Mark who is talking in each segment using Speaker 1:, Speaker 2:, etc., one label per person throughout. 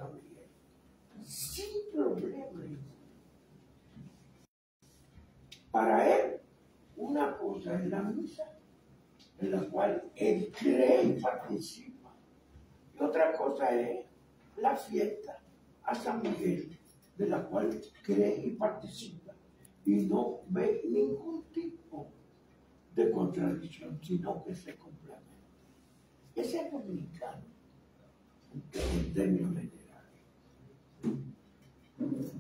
Speaker 1: San Miguel, sin problema. Para él, una cosa es la misa, en la cual él cree y participa. Y otra cosa es la fiesta a San Miguel, de la cual cree y participa. Y no ve ningún tipo de contradicción, sino que se complementa. Ese es dominicano, en términos generales.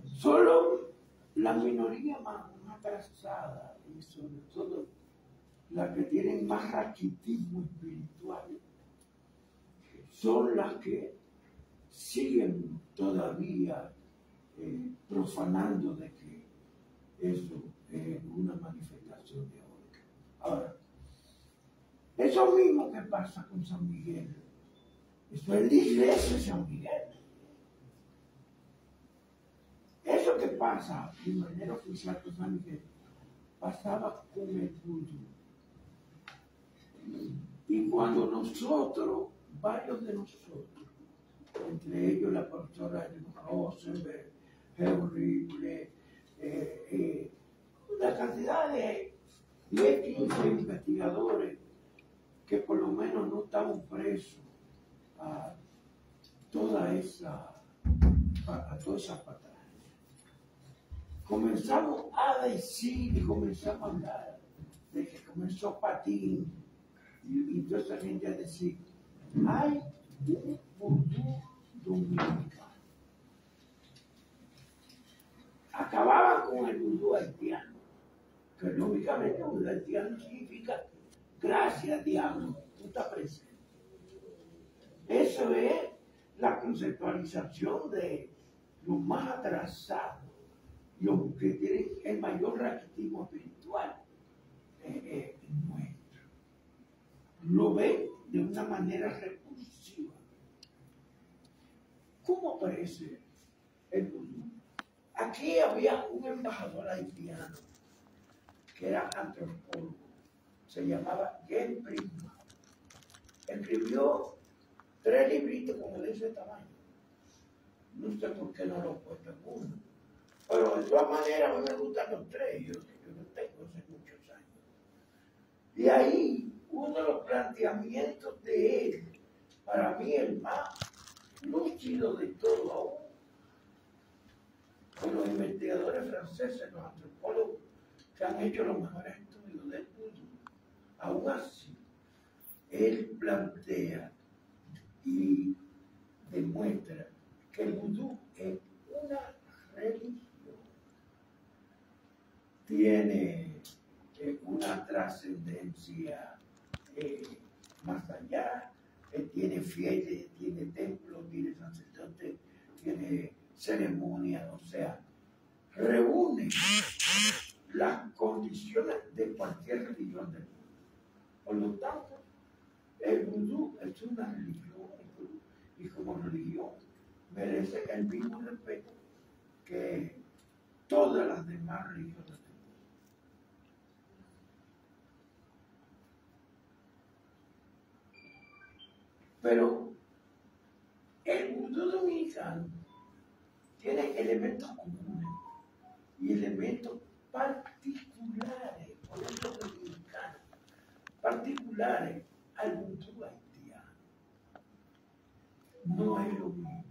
Speaker 1: Solo la minoría más atrasada, y sobre todo las que tienen más raquitismo espiritual, son las que siguen todavía profanando de que eso es una manifestación de odio. Ahora, eso mismo que pasa con San Miguel, eso es la iglesia de San Miguel. Eso que pasa de manera oficial con San Miguel, pasaba con el vudú. Y cuando nosotros, varios de nosotros, entre ellos la profesora Rosenberg, Horrible, una cantidad de 10, 15 investigadores que por lo menos no estaban presos a toda esa patraña. Comenzamos a decir y comenzamos a hablar de que comenzó Patín y toda esa gente a decir, hay un vudú dominicano. Acababan con el vudú haitiano, que lógicamente un haitiano significa gracias diablo, tú estás presente. Eso es la conceptualización de los más atrasados, los que tienen el mayor raquitismo espiritual nuestro. Lo ven de una manera repulsiva. ¿Cómo aparece el vudú? Aquí había un embajador haitiano que era antropólogo, se llamaba Jean Prisma. Escribió 3 libritos como de ese tamaño. No sé por qué no lo puesto en uno. Pero de todas maneras, a mí me gustan los 3, yo los tengo hace muchos años. Y ahí, uno de los planteamientos de él, para mí el más lúcido de todo aún, con los investigadores franceses, los antropólogos, que han hecho los mejores estudios del vudú, aún así, él plantea y demuestra que el vudú es una religión. Tiene una trascendencia más allá, tiene fieles, tiene templos, tiene sacerdotes, tiene ceremonias, o sea, reúne las condiciones de cualquier religión del mundo. Por lo tanto, el vudú es una religión y como religión merece el mismo respeto que todas las demás religiones del mundo. Pero el vudú dominicano tiene elementos comunes y elementos particulares, por eso dominicanos, particulares al vudú haitiano. No es lo mismo.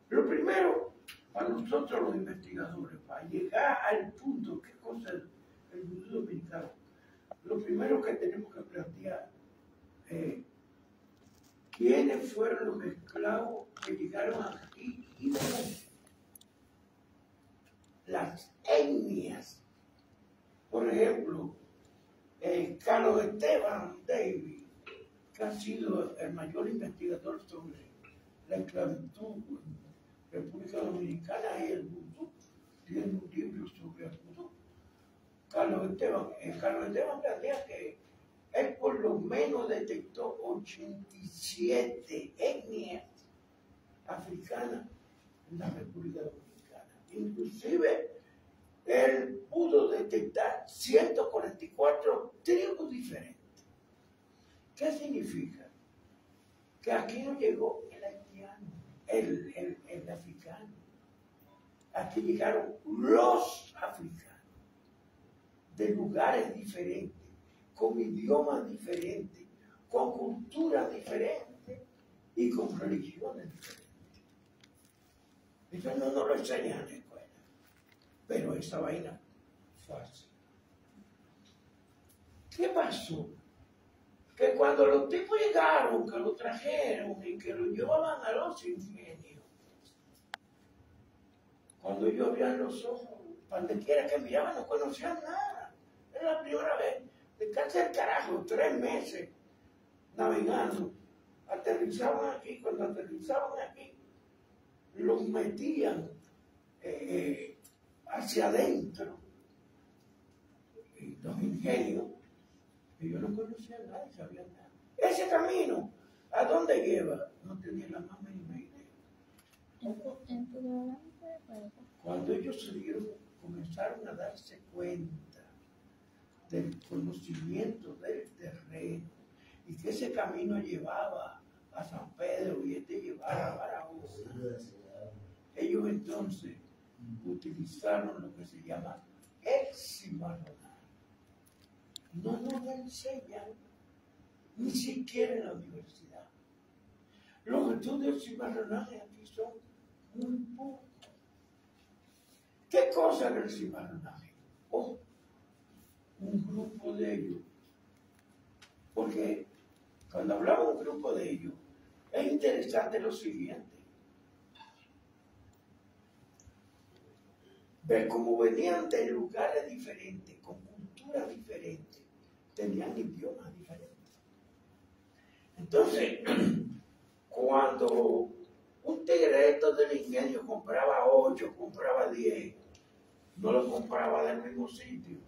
Speaker 1: Lo primero, para nosotros los investigadores, para llegar al punto, ¿qué cosa es el vudú dominicano? Lo primero que tenemos que plantear es quiénes fueron los esclavos que llegaron aquí y de dónde. Las etnias. Por ejemplo, Carlos Esteban Davis, que ha sido el mayor investigador sobre la esclavitud en República Dominicana y el vudú, tiene un libro sobre el vudú. Carlos Esteban plantea que él por lo menos detectó 87 etnias africanas en la República Dominicana. Inclusive, él pudo detectar 144 tribus diferentes. ¿Qué significa? Que aquí no llegó el haitiano. el africano. Aquí llegaron los africanos, de lugares diferentes, con idiomas diferentes, con culturas diferentes y con religiones diferentes. Eso no nos lo enseñan en la escuela, pero esa vaina fue así. ¿Qué pasó? Que cuando los tipos llegaron, que lo trajeron y que lo llevaban a los ingenios, cuando ellos abrían los ojos, donde quiera que miraban no conocían nada. Era la primera vez, de casi el carajo, 3 meses navegando. Aterrizaban aquí, cuando aterrizaban aquí, los metían hacia adentro. Y los ingenios, ellos no conocían nada y sabían nada. Ese camino, ¿a dónde lleva? No tenía la más mínima idea. Cuando ellos se dieron, comenzaron a darse cuenta del conocimiento del terreno y que ese camino llevaba a San Pedro y este llevaba a Barahona. Ellos entonces utilizaron lo que se llama el cimarronaje. No nos lo enseñan ni siquiera en la universidad. Los estudios cimarronaje aquí son muy pocos. ¿Qué cosa era el cimarronaje? Oh, un grupo de ellos. Porque cuando hablamos de un grupo de ellos, es interesante lo siguiente. Ver cómo venían de lugares diferentes, con culturas diferentes, tenían idiomas diferentes. Entonces, cuando un tigreto del ingenio compraba 8, compraba 10, no lo compraba del mismo sitio.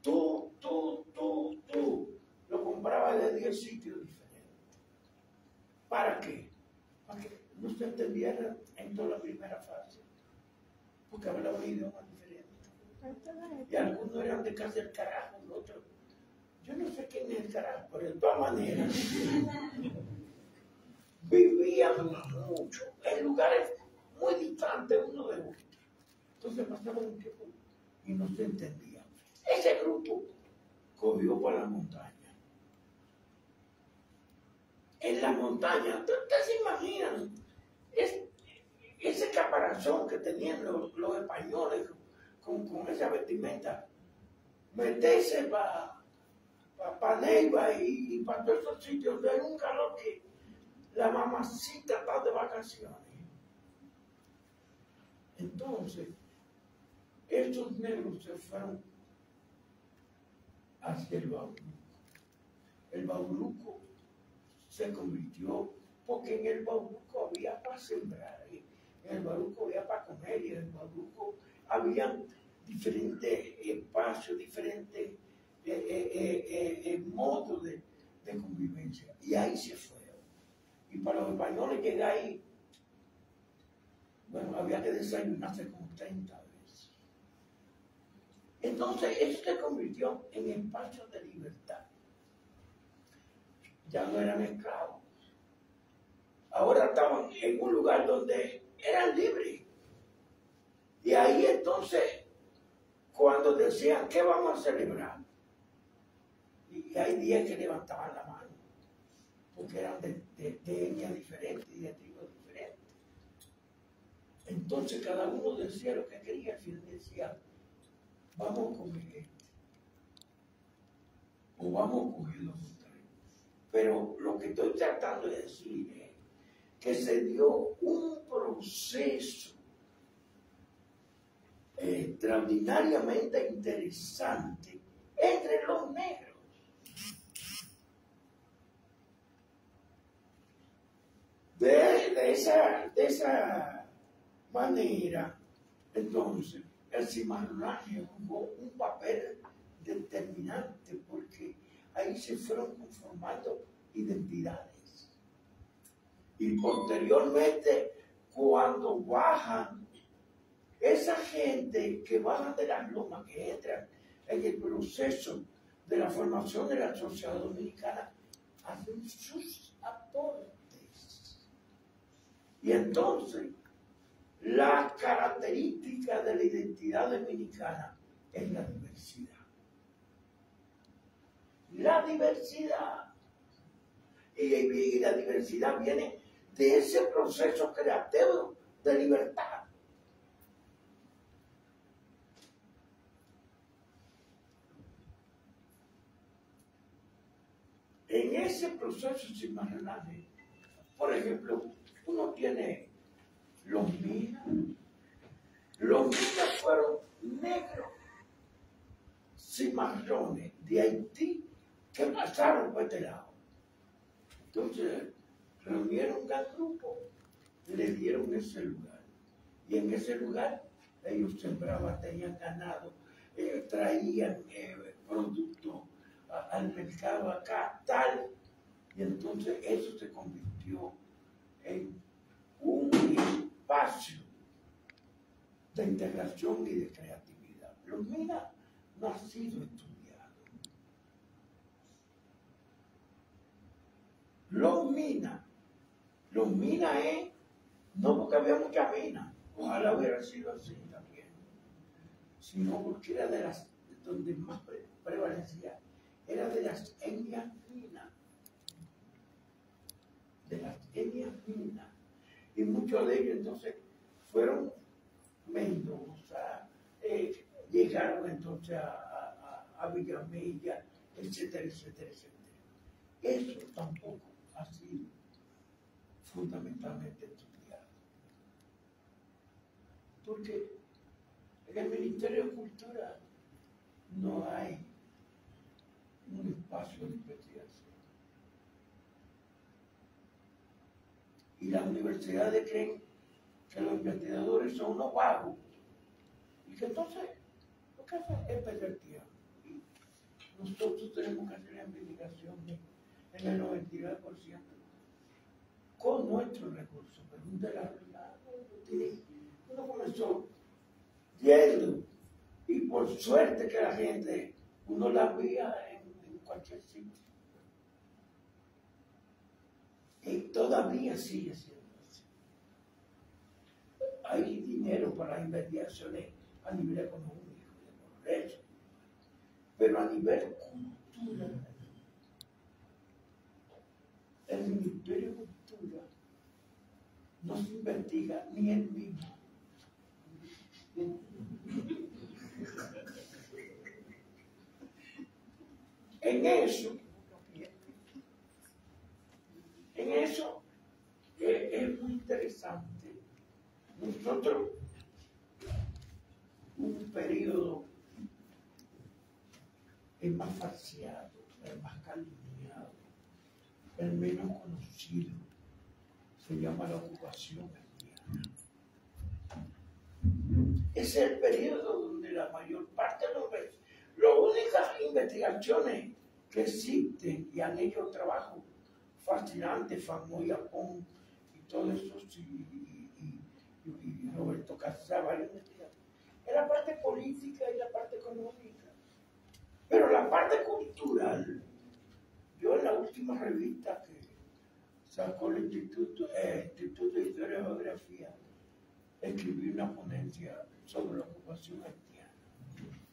Speaker 1: Tú lo comprabas de 10 sitios diferentes. ¿Para qué? Para que no se entendiera en toda la primera fase. Porque hablaban idiomas diferentes. Y algunos eran de casa del carajo, los otros. Yo no sé quién es el carajo, pero de todas maneras vivían mucho en lugares muy distantes uno de otro. Entonces pasaban un tiempo y no se entendían. Ese grupo cogió por la montaña. En la montaña, ustedes se imaginan ese caparazón que tenían los españoles con esa vestimenta, meterse para Neiva y para todos esos sitios donde hay un calor que la mamacita está de vacaciones. Entonces, estos negros se fueron hacia el Bauruco. El Bauruco se convirtió, porque en el Bauruco había para sembrar, en el Bauruco había para comer, y en el Bauruco había diferentes espacios, diferentes modos de convivencia. Y ahí se fueron. Y para los españoles llegar ahí, bueno, había que desayunarse como 30 veces. Entonces, eso se convirtió en espacios de libertad. Ya no eran esclavos. Ahora estaban en un lugar donde eran libres. Y ahí entonces, cuando decían, ¿qué vamos a celebrar? Y hay 10 que levantaban la mano, porque eran de etnias diferentes y de tribus diferentes. Entonces cada uno decía lo que quería, al final decía, vamos a comer este, o vamos a coger los otros. Pero lo que estoy tratando de decir es que se dio un proceso extraordinariamente interesante entre los negros. De esa manera, entonces, el cimarronaje jugó un papel determinante porque ahí se fueron conformando identidades. Y posteriormente, cuando bajan, esa gente que baja de las lomas, que entran en el proceso de la formación de la sociedad dominicana, hacen sus aportes. Y entonces, la característica de la identidad dominicana es la diversidad. La diversidad. Y la diversidad viene de ese proceso creativo de libertad. En ese proceso sin más nadie, por ejemplo, uno tiene los minas. Los minas fueron negros cimarrones de Haití que pasaron por este lado. Entonces, reunieron un gran grupo, le dieron ese lugar. Y en ese lugar ellos sembraban, tenían ganado, traían productos al mercado acá, tal. Y entonces eso se convirtió en un espacio de integración y de creatividad. Los minas no ha sido estudiado. Los minas es, no porque había muchas minas, ojalá hubiera sido así también, sino porque era de las, donde más prevalecía, era de las etnias minas. De las etnias minas. Y muchos de ellos entonces fueron Mendoza, llegaron entonces a Villamella, etcétera, etcétera, etcétera. Eso tampoco ha sido fundamentalmente estudiado. Porque en el Ministerio de Cultura no hay un espacio de investigación. Y las universidades creen que los investigadores son unos vagos. Y que entonces lo que hacen es perder tiempo. Y nosotros tenemos que hacer la investigación en el 99% con nuestros recursos. Pregúntale a la verdad. Uno comenzó yendo y por suerte que la gente, uno la veía en cualquier sitio. Y todavía sigue siendo así. Hay dinero para investigaciones a nivel económico, de progreso, pero a nivel cultural, el Ministerio de Cultura no se investiga ni él mismo. En eso es muy interesante. Nosotros, un periodo el más falseado, el más calumniado, el menos conocido, se llama la ocupación haitiana. Ese es el periodo donde la mayor parte de los veces, las únicas investigaciones que existen y han hecho trabajo fascinante, Famoy Japón y todo eso, y Roberto Casaba, es la parte política y la parte económica. Pero la parte cultural, yo en la última revista que sacó el Instituto de Historia y Geografía, escribí una ponencia sobre la ocupación haitiana.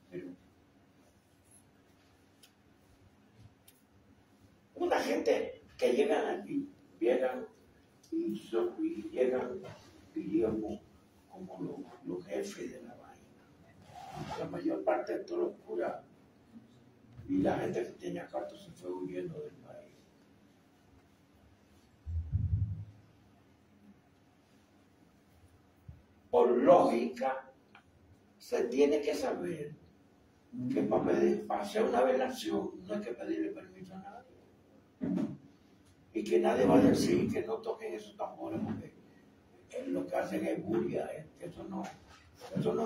Speaker 1: Pero una gente que llegan aquí, llegan y llegan, diríamos, como los jefes de la vaina. La mayor parte de todos los curas y la gente que tenía cartas se fue huyendo del país. Por lógica, se tiene que saber que para hacer una velación no hay que pedirle permiso a nadie. Y que nadie va a decir que no toquen esos tambores porque lo que hacen es bulla. Eso no es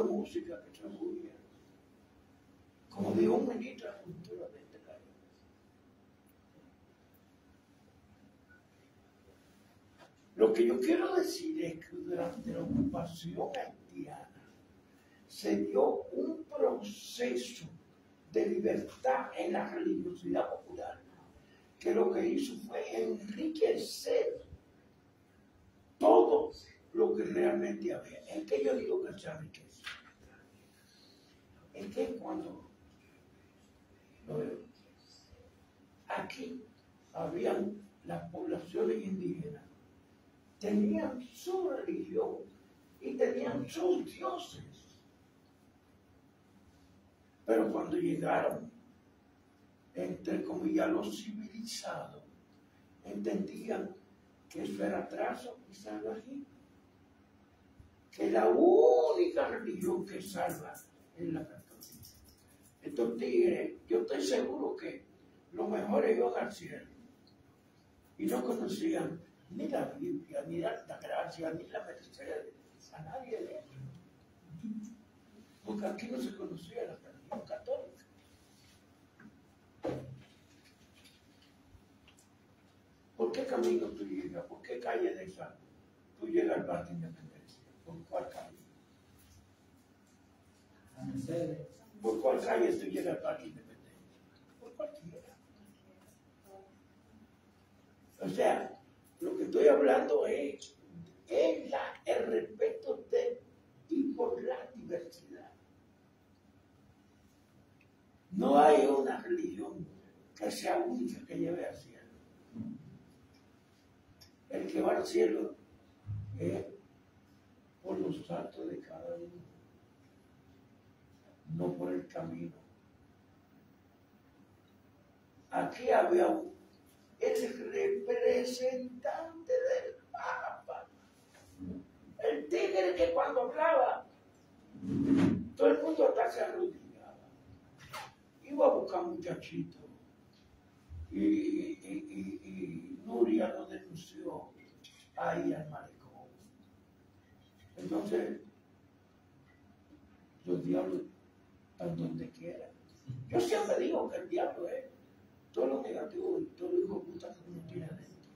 Speaker 1: música, eso es bulla. Como dijo un ministro de Cultura de este país. Lo que yo quiero decir es que durante la ocupación haitiana se dio un proceso de libertad en la religiosidad popular, que lo que hizo fue enriquecer todo lo que realmente había. Es que yo digo que esa riqueza. Es que cuando aquí habían las poblaciones indígenas, tenían su religión y tenían sus dioses. Pero cuando llegaron, entre comillas, los civilizados, entendían que eso era atraso y salvajismo. Que la única religión que salva es la católica. Estos tigres, yo estoy seguro que los mejores iban al cielo y no conocían ni la Biblia, ni la gracia, ni la merced, a nadie de ellos. Porque aquí no se conocía la religión católica. ¿Por qué camino tú llegas? ¿Por qué calle de esa tú llegas al Parque Independencia? ¿Por cuál calle? ¿Por cuál calle tú llegas al Parque Independencia? Por cualquiera. O sea, lo que estoy hablando es el respeto de y por la diversidad. No hay una religión que sea única que lleve al cielo. El que va al cielo es por los actos de cada uno, no por el camino. Aquí había el representante del Papa, el tigre que cuando hablaba, todo el mundo hasta se arrodillaba. Iba a buscar muchachitos. Y Nuria lo denunció ahí al malecón. Entonces, los diablos están donde quieran. Yo siempre digo que el diablo es todo lo negativo y todo lo hijo de puta que uno tiene adentro.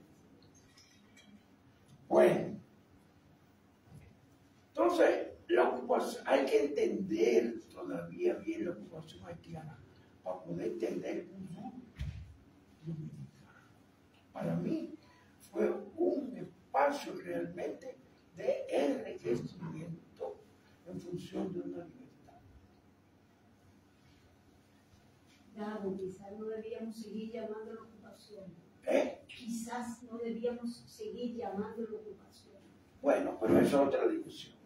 Speaker 1: Bueno, entonces, hay que entender todavía bien la ocupación haitiana para poder entender el mundo dominicano. Para mí fue un espacio realmente de enriquecimiento en función de una libertad.
Speaker 2: Claro, quizás no debíamos seguir llamando la ocupación.
Speaker 1: Quizás
Speaker 2: no debíamos seguir llamando la ocupación.
Speaker 1: Bueno, pero es otra discusión.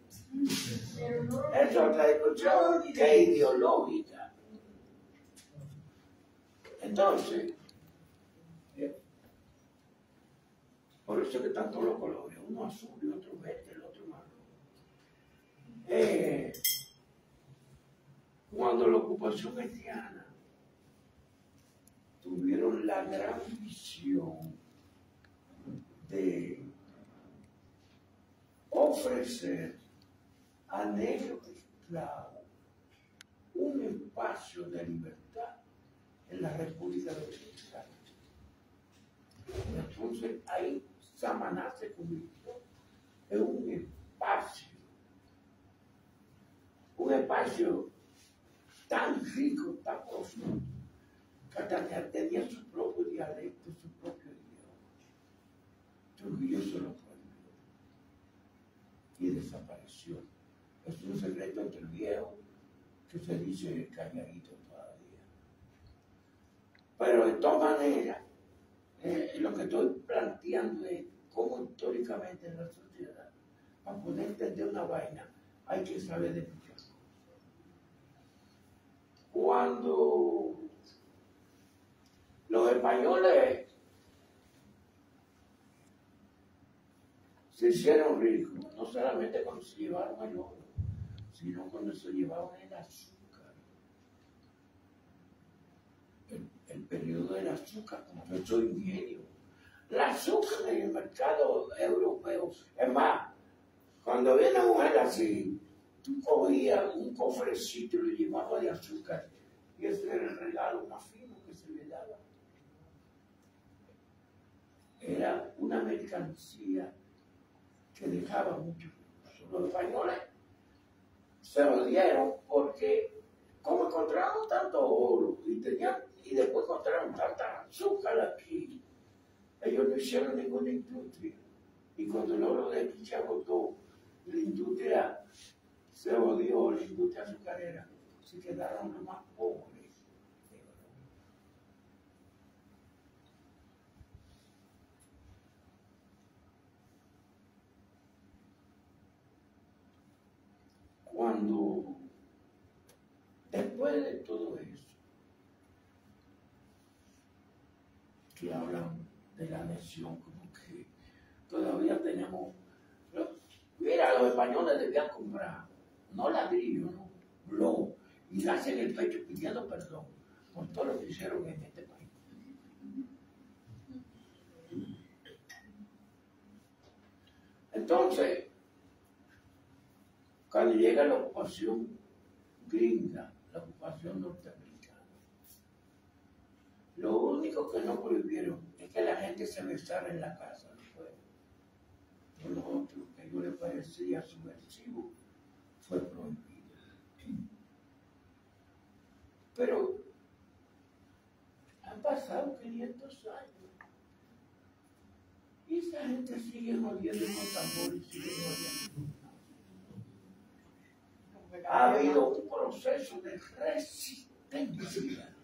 Speaker 2: Pero no,
Speaker 1: es otra discusión que ideológica. Entonces, por eso que están todos los colores, uno azul y otro verde, el otro marrón. Cuando la ocupación haitiana tuvieron la gran visión de ofrecer a negros esclavos un espacio de libertad en la República Dominicana. Entonces ahí Samaná se convirtió en un espacio tan rico, tan profundo, que hasta tenía su propio dialecto, su propio idioma. Trujillo se lo prohibió y desapareció. Es un secreto entre el viejo que se dice calladito todavía. Pero de todas maneras, lo que estoy planteando es cómo históricamente en la sociedad, para poder entender una vaina, hay que saber de muchas cosas. Cuando los españoles se hicieron ricos, no solamente cuando se llevaron el oro, sino cuando se llevaron el azúcar. El periodo del azúcar como nuestro ingenio. El azúcar en el mercado europeo. Es más, cuando viene una mujer así, tú cogías un cofrecito y lo llevabas de azúcar. Y ese era el regalo más fino que se le daba. Era una mercancía que dejaba mucho. Los españoles se lo dieron porque como encontraron tanto oro y después encontraron tanta azúcar aquí, ellos no hicieron ninguna industria. Y cuando el oro de aquí se agotó, La industria se odió, la industria azucarera, se quedaron los más pobres. Cuando, después de todo eso, que hablan de la nación, como que todavía tenemos, mira, los españoles debían comprar, no ladrillo, no, blow, y darse en el pecho pidiendo perdón por todo lo que hicieron en este país. Entonces, cuando llega la ocupación gringa, la ocupación norteamericana, lo único que no prohibieron es que la gente se besara en la casa, no fue. Por lo otro, que a ellos les parecía subversivo, fue prohibido. Pero han pasado 500 años y esa gente sigue oliendo con tambores, sigue oliendo. Ha habido un proceso de resistencia,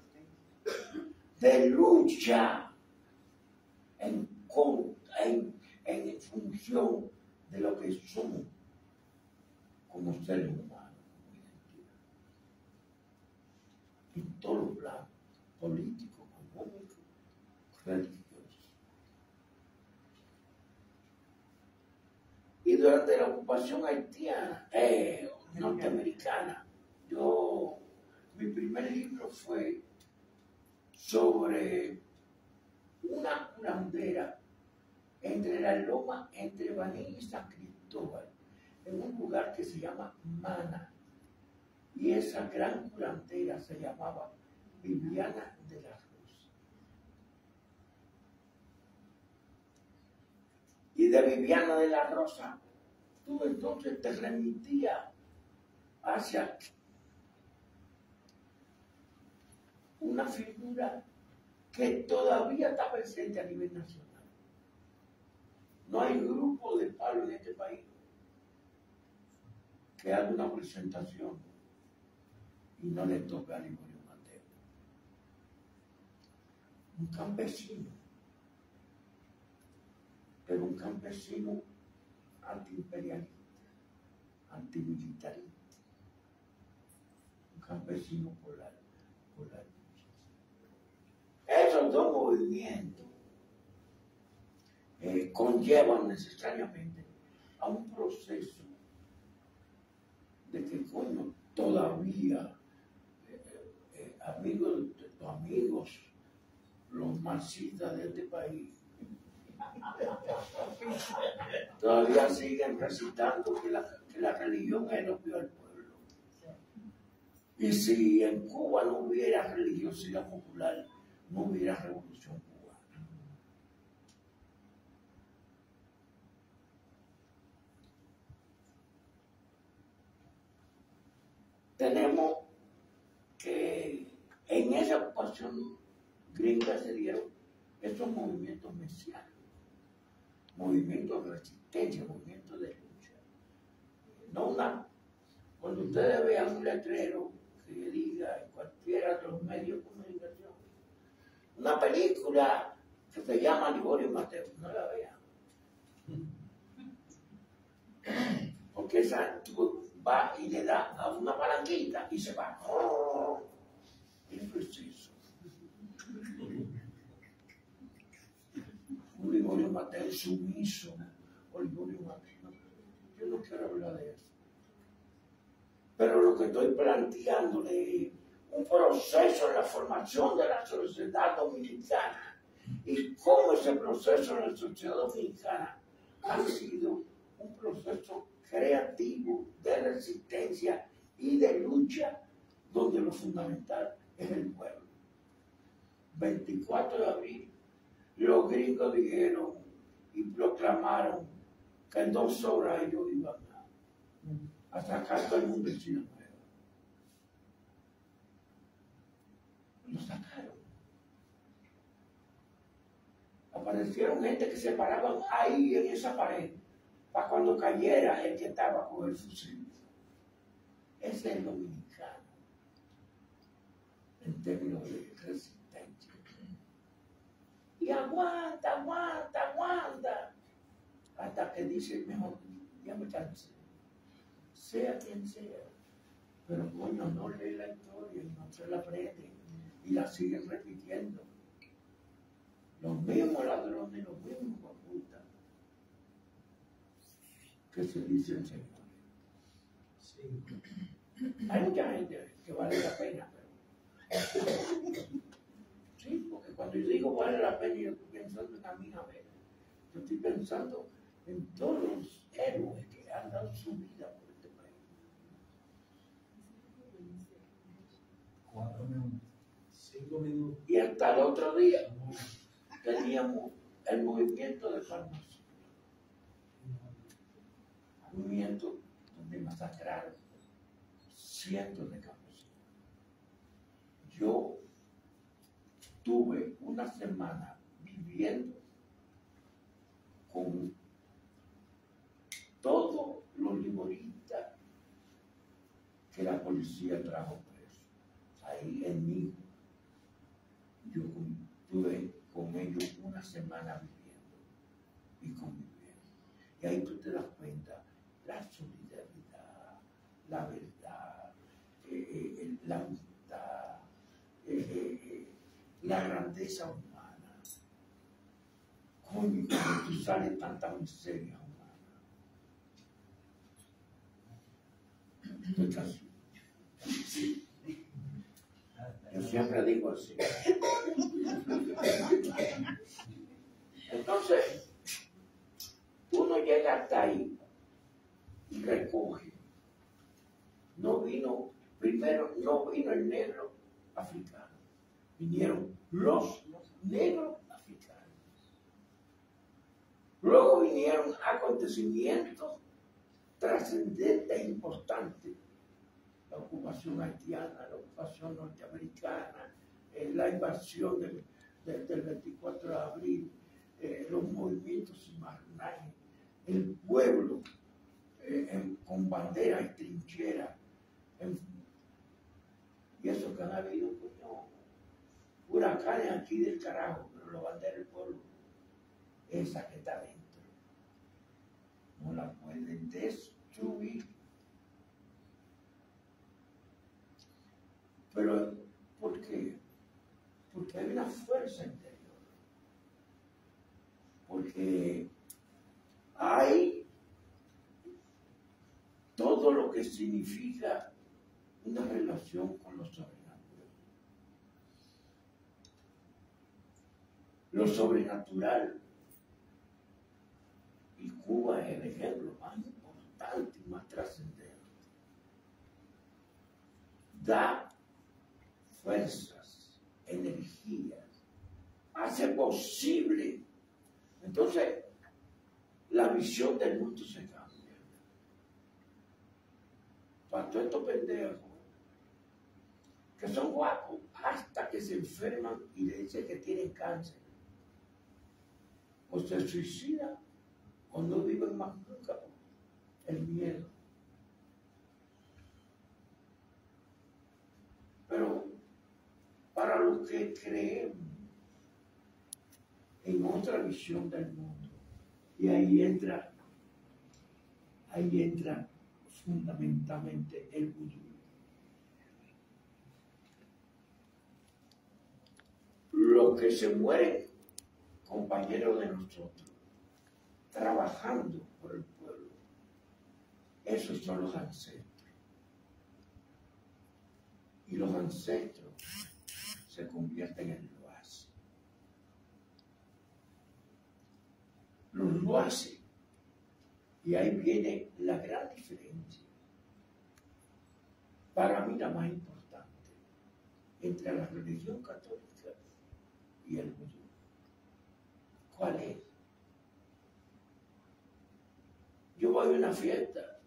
Speaker 1: de lucha en función de lo que somos como seres humanos, como identidad. En todos los planos, político, económico, religioso. Y durante la ocupación haitiana, norteamericana, mi primer libro fue sobre una curandera entre la loma, entre Baní y San Cristóbal, en un lugar que se llama Mana. Y esa gran curandera se llamaba Viviana de la Rosa. Y de Viviana de la Rosa, tú entonces te remitías hacia una figura que todavía está presente a nivel nacional. No hay grupo de palo en este país que haga una presentación y no le toca a Liborio Mateo. Un campesino, pero un campesino antiimperialista, antimilitarista, un campesino por la lucha. Esos dos movimientos conllevan necesariamente a un proceso de que, coño, todavía amigos, los marxistas de este país, todavía siguen recitando que la religión es el opio del pueblo. Y si en Cuba no hubiera religiosidad popular, no hubiera revolución cubana. Tenemos que en esa ocupación gringa se dieron esos movimientos mesiánicos, movimientos de resistencia, movimientos de lucha. Cuando ustedes vean un letrero que diga en cualquiera de los medios de comunicación, una película que se llama Liborio Mateo, no la vean. Porque esa va y le da a una palanquita y se va. Eso es eso. Un Liborio Mateo sumiso, o Liborio Mateo. Yo no quiero hablar de eso. Pero lo que estoy planteándole es un proceso en la formación de la sociedad dominicana y cómo ese proceso en la sociedad dominicana ha sido un proceso creativo de resistencia y de lucha donde lo fundamental es el pueblo. 24 de abril, los gringos dijeron y proclamaron que en 2 horas ellos iban a sacar todo el mundo de China Nueva. Lo sacaron. Aparecieron gente que se paraban ahí en esa pared para cuando cayera el que estaba con el fusil. Ese es el dominicano, en términos de resistencia. Y aguanta, aguanta, aguanta, hasta que dice, mejor, ya me cansé, sea quien sea. Pero coño, no lee la historia y no se la aprende y la siguen repitiendo. Los mismos ladrones, los mismos putas que se dicen señores.
Speaker 3: Sí.
Speaker 1: Hay mucha gente que vale la pena, pero sí, porque cuando yo digo vale la pena, yo estoy pensando en a mí a ver. Yo estoy pensando en todos los héroes que han dado su vida por este país.
Speaker 3: 4 minutos. 5 minutos.
Speaker 1: Y hasta el otro día teníamos el movimiento de Palma Sur. Un movimiento donde masacraron cientos de campesinos. Yo tuve una semana viviendo con todos los limoristas que la policía trajo presos. Ahí en mí, yo estuve con ellos una semana viviendo y conviviendo. Y ahí tú te das cuenta la solidaridad, la verdad, la amistad, la grandeza humana. Coño, cuando tú sales tanta miseria humana. Estoy casi. Yo siempre digo así. Entonces, uno llega hasta ahí y recoge. Primero no vino el negro africano, vinieron los negros africanos. Luego vinieron acontecimientos trascendentes e importantes. La ocupación haitiana, la ocupación norteamericana, la invasión del 24 de abril, los movimientos invernales, el pueblo con bandera y trinchera. Y eso que han habido, coño, huracanes aquí del carajo, pero la bandera del pueblo, esa que está dentro, no la pueden destruir. Pero, ¿por qué? Porque hay una fuerza interior. Porque hay todo lo que significa una relación con lo sobrenatural. Lo sobrenatural, y Cuba es el ejemplo más importante y más trascendente, da fuerzas, energías, hace posible. Entonces, la visión del mundo se cambia. Para todos estos pendejos que son guapos hasta que se enferman y le dicen que tienen cáncer, o se suicidan o no viven más nunca por el miedo. Pero para los que creemos en otra visión del mundo, y ahí entra fundamentalmente el vudú. Los que se mueren, compañeros de nosotros, trabajando por el pueblo, esos son los ancestros. Y los ancestros se convierten en loas. Los loases. Y ahí viene la gran diferencia, para mí la más importante, entre la religión católica y el vudú. ¿Cuál es? Yo voy a una fiesta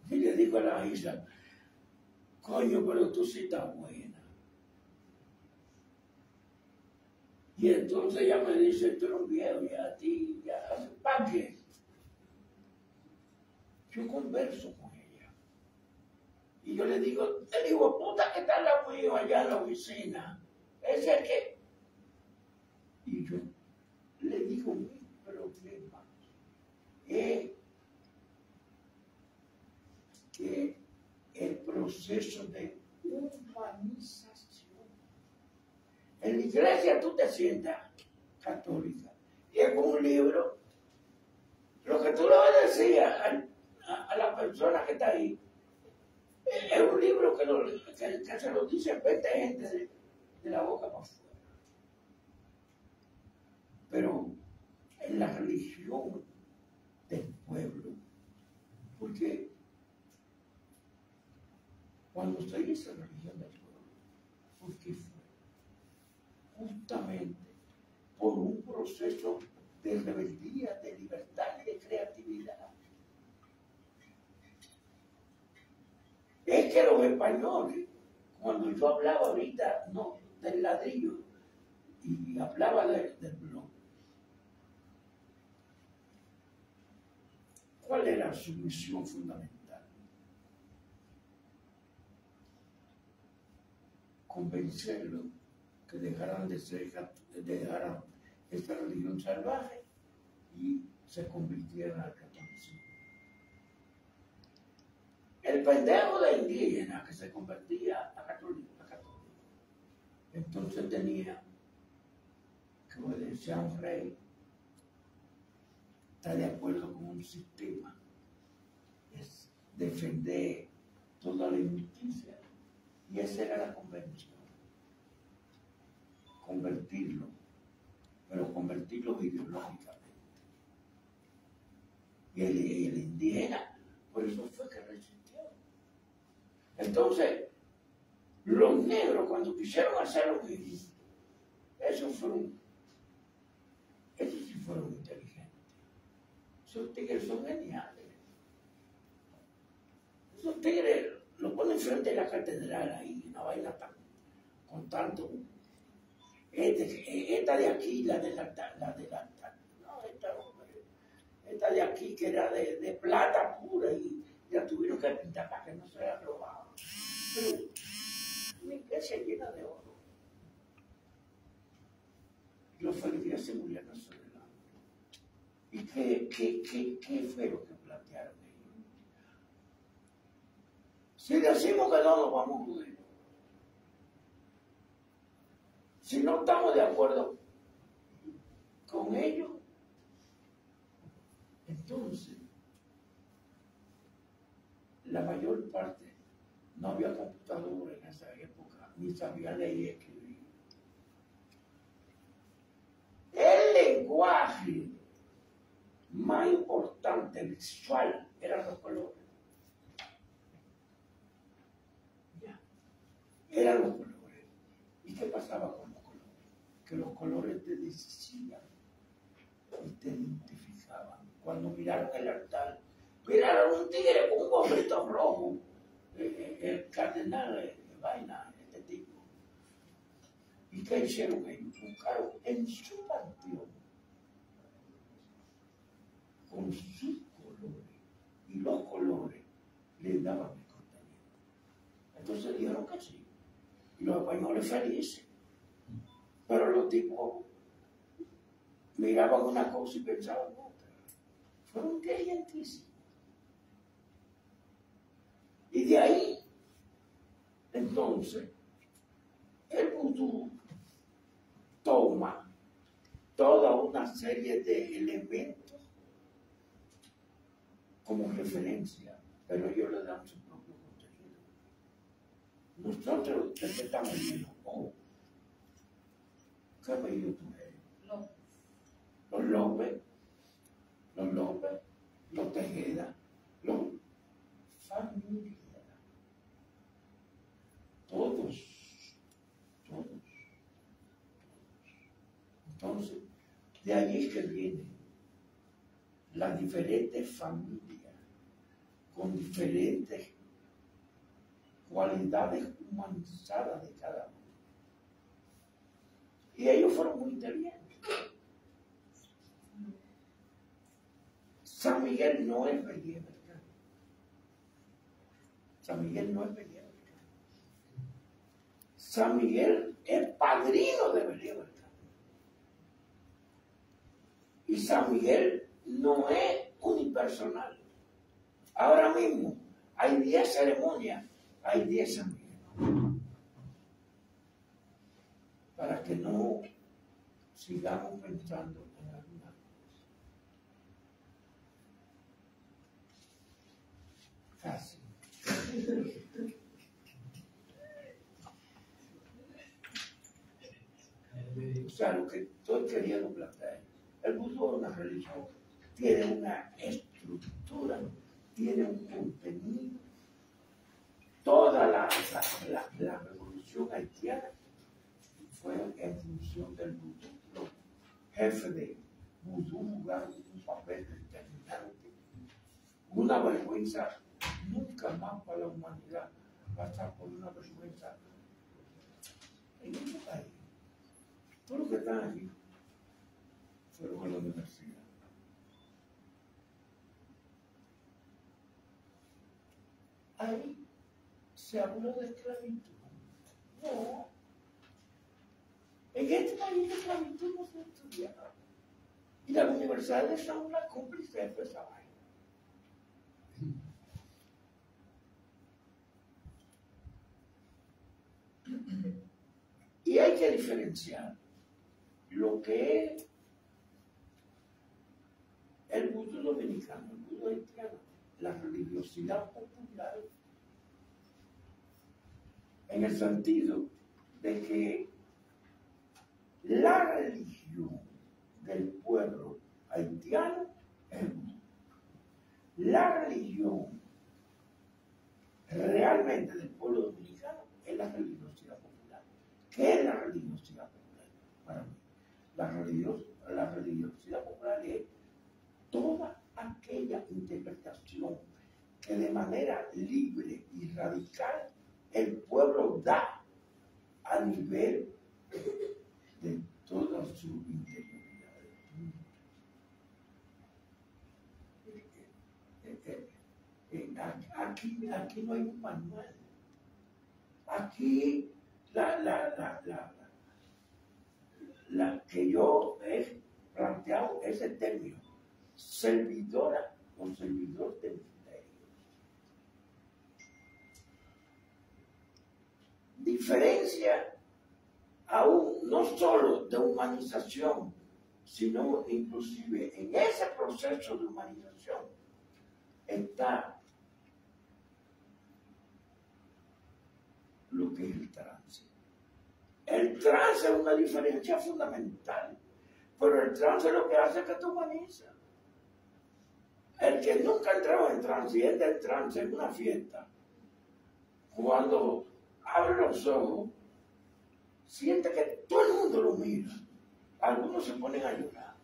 Speaker 1: y le digo a la hija, coño, pero tú sí estás buena. Y entonces ella me dice, tú eres un viejo, ya a ti, ya, ¿para qué? yo converso con ella. Y yo le digo, el hijo puta que está al lado mío allá en la oficina, es el que... Y yo le digo, mi problema es que el proceso de humanización. En la iglesia tú te sientas católica y en un libro, lo que tú le vas a decir a la persona que está ahí, es un libro que se lo dice 20 gente de la boca para afuera. Pero en la religión del pueblo, porque cuando se dice religión del pueblo, ¿por qué fue? Justamente por un proceso de rebeldía, de libertad y de creatividad. Es que los españoles, cuando yo hablaba ahorita, no, del ladrillo, y hablaba del blog, ¿cuál era su misión fundamental? Convencerlos que dejaran esta religión salvaje y se convirtieran al catolicismo. El pendejo de indígena que se convertía a católico, entonces tenía que obedecer a un rey, está de acuerdo con un sistema, es defender toda la injusticia, y esa era la convención. Convertirlo, pero convertirlo ideológicamente. Y el indígena, por eso fue que resistió. Entonces, los negros, cuando quisieron hacer lo mismo, esos sí fueron inteligentes. Esos tigres son geniales. Esos tigres lo ponen frente a la catedral ahí, una vaina con tanto. Esta de aquí, esta de aquí que era de plata pura y ya tuvieron que pintar para que no se haya robado. Pero mi iglesia llena de oro. Los feligreses se murieron sobre el hambre. ¿Y qué fue lo que plantearon ellos? Si decimos que no nos vamos a morir, si no estamos de acuerdo con ellos, entonces la mayor parte no había computadora en esa época, ni sabía leer y escribir. El lenguaje más importante visual eran los colores. Ya, eran los colores. ¿Y qué pasaba con los colores? Que los colores te decían y te identificaban. Cuando miraron el altar, miraron un tigre con un gorrito rojo, el cardenal de vaina, este tipo. ¿Y qué hicieron ellos? Buscaron en su panteón con sus colores, y los colores le daban el contenido. Entonces dijeron que sí. Y los españoles felices. Pero los tipos miraban una cosa y pensaban otra. Fueron inteligentísimos. Y de ahí, entonces, el vudú toma toda una serie de elementos como referencia, pero ellos le dan su propio contenido. Nosotros respetamos el ¿qué apellido tú eres? Los López, los Tejeda, los familia. Todos. Entonces, de allí que vienen las diferentes familias con diferentes cualidades humanizadas de cada uno. Y ellos fueron muy inteligentes. San Miguel no es rey, ¿verdad? San Miguel no es Berea Beltrán. San Miguel es padrino de Berea Beltrán. Y San Miguel no es unipersonal. Ahora mismo hay 10 ceremonias, hay 10 San Miguel. Para que no sigamos pensando en alguna cosa. Casi. O sea, lo que estoy queriendo plantear, el budismo es una religión, tiene una estructura, tiene un contenido. Toda la revolución haitiana fue en función del vudú. Los jefes de vudú jugaron un papel determinante. Una vergüenza nunca más para la humanidad pasar por una vergüenza en este país. Todos los que están aquí fueron a la universidad. Ahí se habló de esclavitud. No. En este país la esclavitud no se estudiaba. Y las universidades son las cómplices de esa vaina. Y hay que diferenciar lo que es el vudú dominicano, el vudú haitiano, la religiosidad popular, en el sentido de que la religión del pueblo haitiano es el vudú. La religión realmente del pueblo dominicano es la religiosidad popular. ¿Qué es la religiosidad popular? Para mí, la religiosidad popular es toda aquella interpretación que de manera libre y radical el pueblo da a nivel de toda su interioridad. Aquí no hay un manual. Aquí la que yo he planteado es el término servidora o servidor del misterio. Diferencia aún no solo de humanización, sino inclusive en ese proceso de humanización está lo que es el trance. El trance es una diferencia fundamental, pero el trance lo que hace es que te humaniza. El que nunca ha entrado en trance y entra en trance en una fiesta, cuando abre los ojos, siente que todo el mundo lo mira. Algunos se ponen a llorar,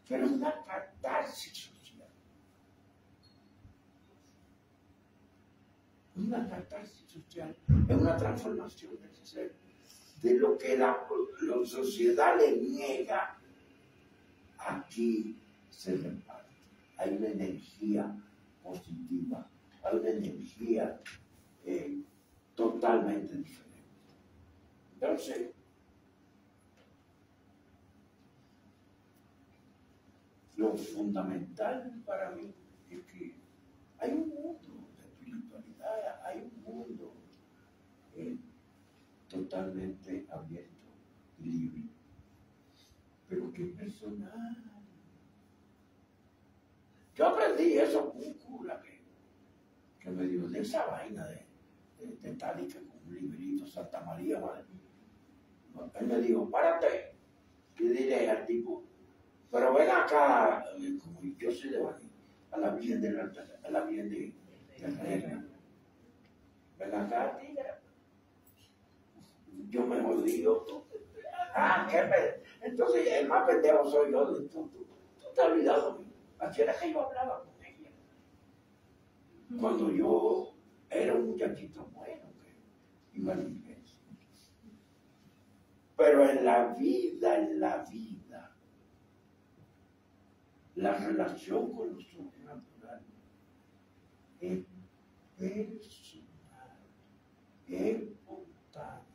Speaker 1: pero es una catarsis social. Una catarsis social, es una transformación del ser, de lo que la sociedad le niega, aquí se reparte. Hay una energía positiva, hay una energía totalmente diferente. Entonces, lo fundamental para mí es que hay un mundo de espiritualidad, hay un mundo totalmente abierto y libre, pero que es personal. Yo aprendí eso con un cura que me dio de esa vaina de tálica con un librito, Santa María, madre. Él me dijo, párate y dile al tipo, pero ven acá, como yo soy de Baní, a la Virgen de Herrera. Ven acá, tigre. Yo me jodido. Entonces el más pendejo soy yo. Tú te has olvidado de mí. Así era que yo hablaba con ella. Cuando yo era un muchachito bueno que iba a la iglesia. Pero en la vida, la relación con lo sobrenatural es personal, espontáneo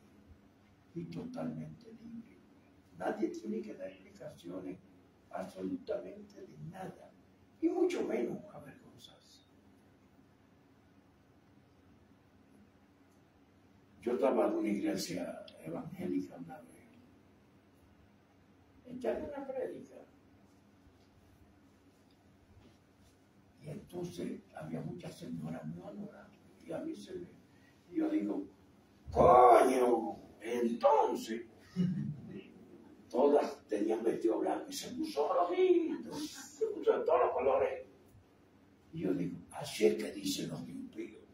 Speaker 1: y totalmente libre. Nadie tiene que dar explicaciones absolutamente de nada, y mucho menos avergonzarse. Yo estaba en una iglesia evangélica una vez, echando una prédica. Y entonces había muchas señoras muy adoradas. Y a mí yo digo, coño, entonces, todas tenían vestido blanco y se puso rojito, se puso de todos los colores. Y yo digo, así es que dicen los impíos.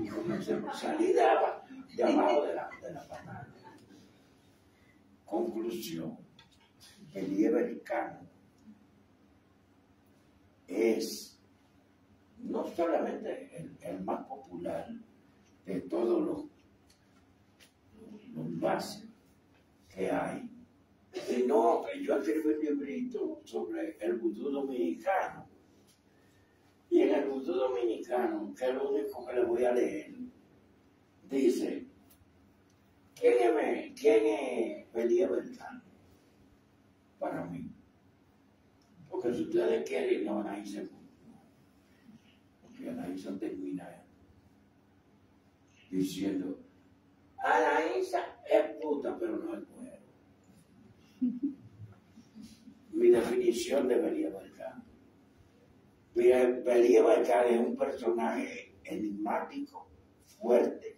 Speaker 1: Y comencé a salir de abajo de la patada. Conclusión, el ibericano es no solamente el más popular de todos los bases que hay, sino que yo escribí un librito sobre el vudú dominicano. Y en el vudú dominicano, que es lo único que le voy a leer, dice, ¿quién es Elías Beltrán? Para mí. Porque si ustedes quieren, no, Anaísa, porque Anaísa termina diciendo, Anaísa es puta, pero no es mujer. Mi definición de Elías Beltrán. Elías Beltrán es un personaje enigmático, fuerte,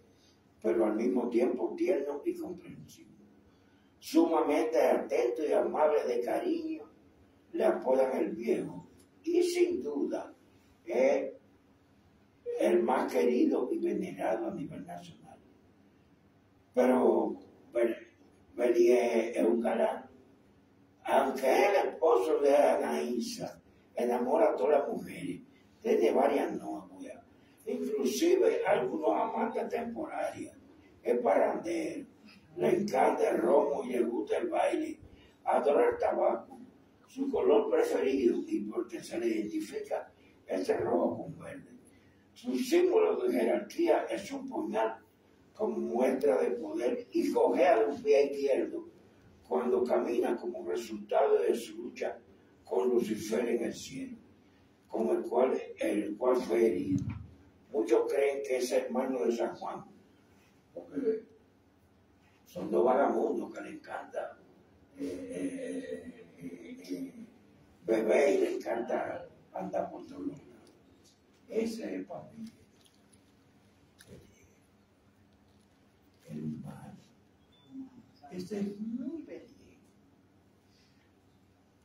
Speaker 1: pero al mismo tiempo tierno y comprensivo. Sumamente atento y amable de cariño, le apodan el viejo y sin duda es el más querido y venerado a nivel nacional. Pero Belías es un galán. Aunque es el esposo de Anaísa, enamora a todas las mujeres, tiene varias novias, inclusive algunos amantes temporarios, es parrandero, le encanta el romo y le gusta el baile, adora el tabaco, su color preferido y porque se le identifica es el rojo con verde. Su símbolo de jerarquía es un puñal como muestra de poder y cojea de un pie izquierdo cuando camina como resultado de su lucha con Lucifer en el cielo, con el cual fue herido. Muchos creen que es hermano de San Juan, porque son dos vagabundos que le encanta beber y le encanta andar por todos lados. Ese es para mí el humano. Ese es muy bello.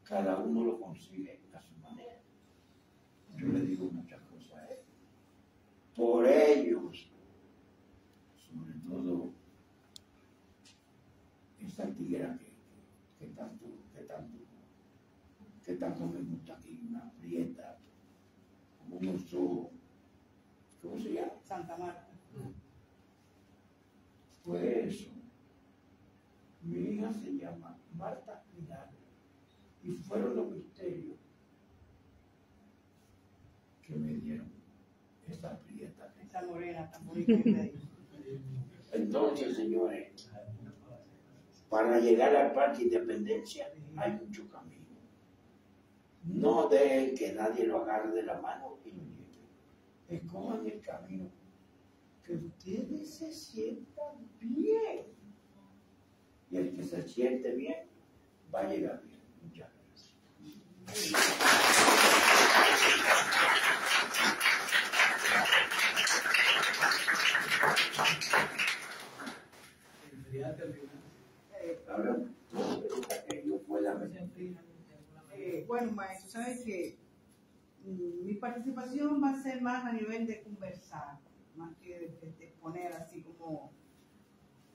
Speaker 1: Cada uno lo consigue a su manera. Yo le digo muchas cosas a él. Por ellos, sobre todo, esta tiguera que tanto me gusta aquí, una prieta, como un oso, ¿cómo se llama?
Speaker 4: Santa Marta.
Speaker 1: Pues eso. Mi hija se llama Marta Vidal. Y fueron los misterios que me dieron esa prieta.
Speaker 4: Esa morena tan bonita que está ahí.
Speaker 1: Entonces, señores, para llegar al Parque Independencia hay mucho camino. No dejen que nadie lo agarre de la mano y lo lleve. Escojan el camino que ustedes se sientan bien. Y el que se siente bien va a llegar bien. Muchas gracias. Ahora, que yo pueda ver.
Speaker 4: Bueno, maestro, sabes que mi participación va a ser más a nivel de conversar, más que de exponer así como.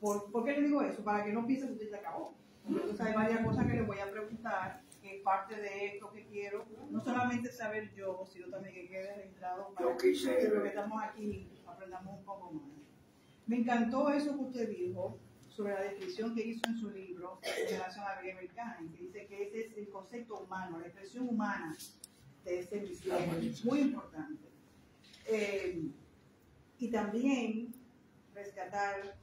Speaker 4: ¿Por qué le digo eso? Para que no piense que usted se acabó. Porque entonces hay varias cosas que le voy a preguntar, que es parte de esto que quiero, no solamente saber yo, sino también que quede registrado para que lo que estamos aquí aprendamos un poco más. Me encantó eso que usted dijo sobre la descripción que hizo en su libro en relación a Elías Beltrán, que dice que ese es el concepto humano, la expresión humana de ese misterio, muy importante. Y también rescatar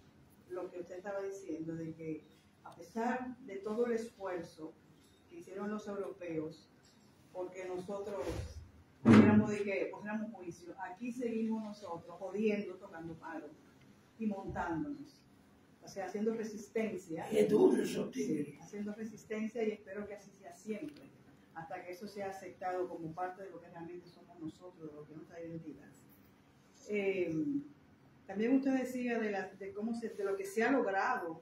Speaker 4: lo que usted estaba diciendo, de que a pesar de todo el esfuerzo que hicieron los europeos, porque nosotros pusiéramos juicio, aquí seguimos nosotros jodiendo, tocando palos y montándonos. O sea, haciendo resistencia.
Speaker 1: Es duro eso,
Speaker 4: Sí, haciendo resistencia, y espero que así sea siempre, hasta que eso sea aceptado como parte de lo que realmente somos nosotros, de lo que es nuestra identidad. También usted decía de lo que se ha logrado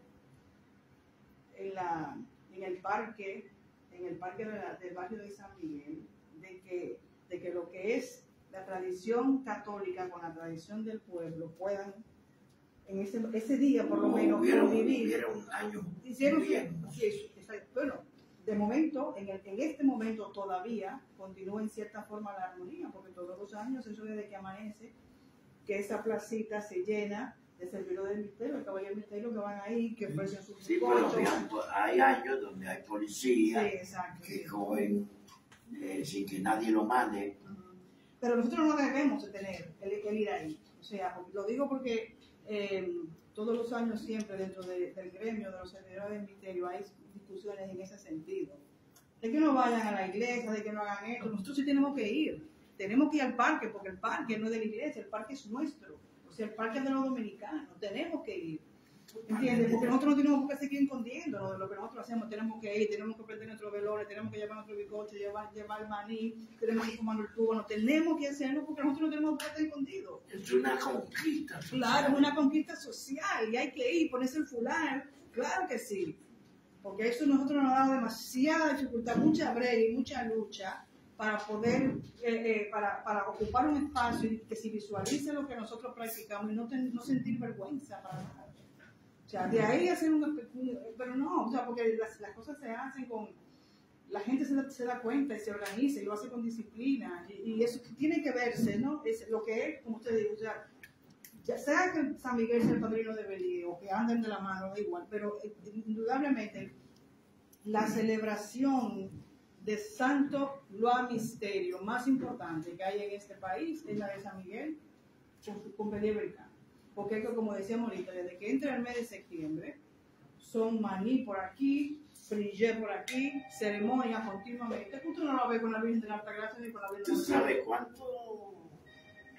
Speaker 4: en el parque del barrio de San Miguel, de que lo que es la tradición católica con la tradición del pueblo puedan en ese día por lo menos vivir. Hicieron bueno, de momento, en este momento todavía continúa en cierta forma la armonía, porque todos los años, eso desde que amanece, que esa placita se llena de servidores del misterio, el caballero del misterio que van ahí, que ofrecen sus bizcochos.
Speaker 1: Pero hay años donde hay policía que cogen sin que nadie lo mande.
Speaker 4: Pero nosotros no debemos tener el ir ahí. O sea, lo digo porque todos los años siempre dentro del gremio de los servidores del misterio hay discusiones en ese sentido. De que no vayan a la iglesia, de que no hagan esto. Nosotros sí tenemos que ir. Tenemos que ir al parque, porque el parque no es de la iglesia, el parque es nuestro. O sea, el parque es de los dominicanos. Tenemos que ir. ¿Entiendes? Porque nosotros no tenemos por qué seguir escondiéndonos de lo que nosotros hacemos. Tenemos que ir, tenemos que prender nuestros velones, tenemos que llevar nuestro bizcocho, llevar el maní, tenemos que fumar el tubo. No tenemos que hacerlo porque nosotros no tenemos por qué estar escondidos.
Speaker 1: Es una conquista social.
Speaker 4: Claro, es una conquista social y hay que ir, ponerse el fular. Claro que sí. Porque eso nosotros nos ha dado demasiada dificultad, mucha brega y mucha lucha para poder, para ocupar un espacio y que se visualice lo que nosotros practicamos y no sentir vergüenza para nada. O sea, de ahí hacer pero no, o sea, porque las cosas se hacen con, la gente se da cuenta y se organiza y lo hace con disciplina y eso tiene que verse, ¿no? Es lo que es, como usted dice, o sea, ya sea que San Miguel sea el padrino de Belí o que anden de la mano, da igual, pero indudablemente la celebración de Santo Loa Misterio más importante que hay en este país es la de San Miguel con Belí Belcán. Porque como decíamos ahorita, desde que entra el mes de septiembre, son maní por aquí, frillé por aquí, ceremonia continuamente. Usted no lo ve con la Virgen de la Altagracia ni con la Virgen de la
Speaker 1: ¿Tú sabes cuánto?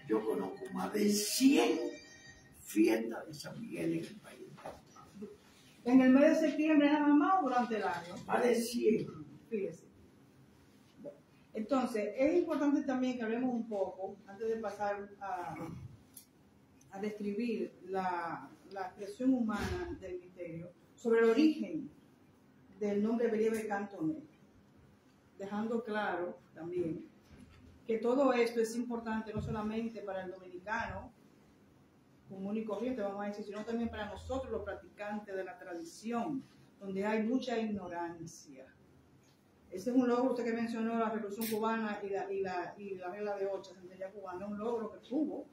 Speaker 1: Yo conozco más de 100 fiestas de San Miguel en el país.
Speaker 4: ¿En el mes de septiembre nada más o durante el año?
Speaker 1: Más de 100.
Speaker 4: Fíjese. Bueno, entonces, es importante también que hablemos un poco, antes de pasar a describir la expresión humana del misterio, sobre el origen del nombre Belí Belcán Toné, dejando claro también que todo esto es importante no solamente para el dominicano común y corriente, vamos a decir, sino también para nosotros los practicantes de la tradición, donde hay mucha ignorancia. Ese es un logro, usted que mencionó la Revolución Cubana y la regla de 8, Centella Cubana, un logro que tuvo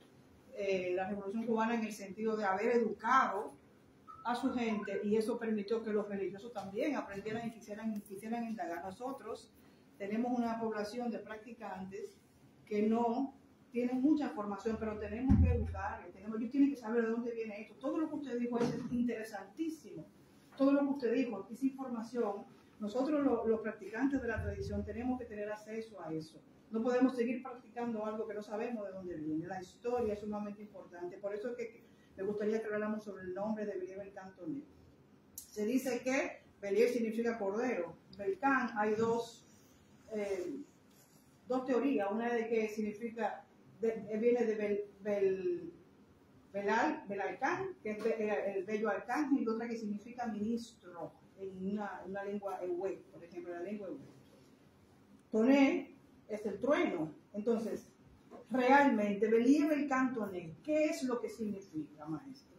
Speaker 4: la Revolución Cubana en el sentido de haber educado a su gente, y eso permitió que los religiosos también aprendieran y quisieran indagar. Nosotros tenemos una población de practicantes que no tienen mucha formación, pero tenemos que educarles, ellos tienen que saber de dónde viene esto. Todo lo que usted dijo es interesantísimo, todo lo que usted dijo es información. Nosotros los practicantes de la tradición tenemos que tener acceso a eso. No podemos seguir practicando algo que no sabemos de dónde viene. La historia es sumamente importante. Por eso es que me gustaría que habláramos sobre el nombre de Belí Belcán Toné. Se dice que Belí significa cordero. Belcán, hay dos teorías. Una de que significa, viene de Belalcán, que es el bello arcángel, y otra que significa ministro en una lengua ehue, por ejemplo, la lengua ehue. Toné es el trueno. Entonces, realmente, Belí Belcán Toné, ¿qué es lo que significa, maestro?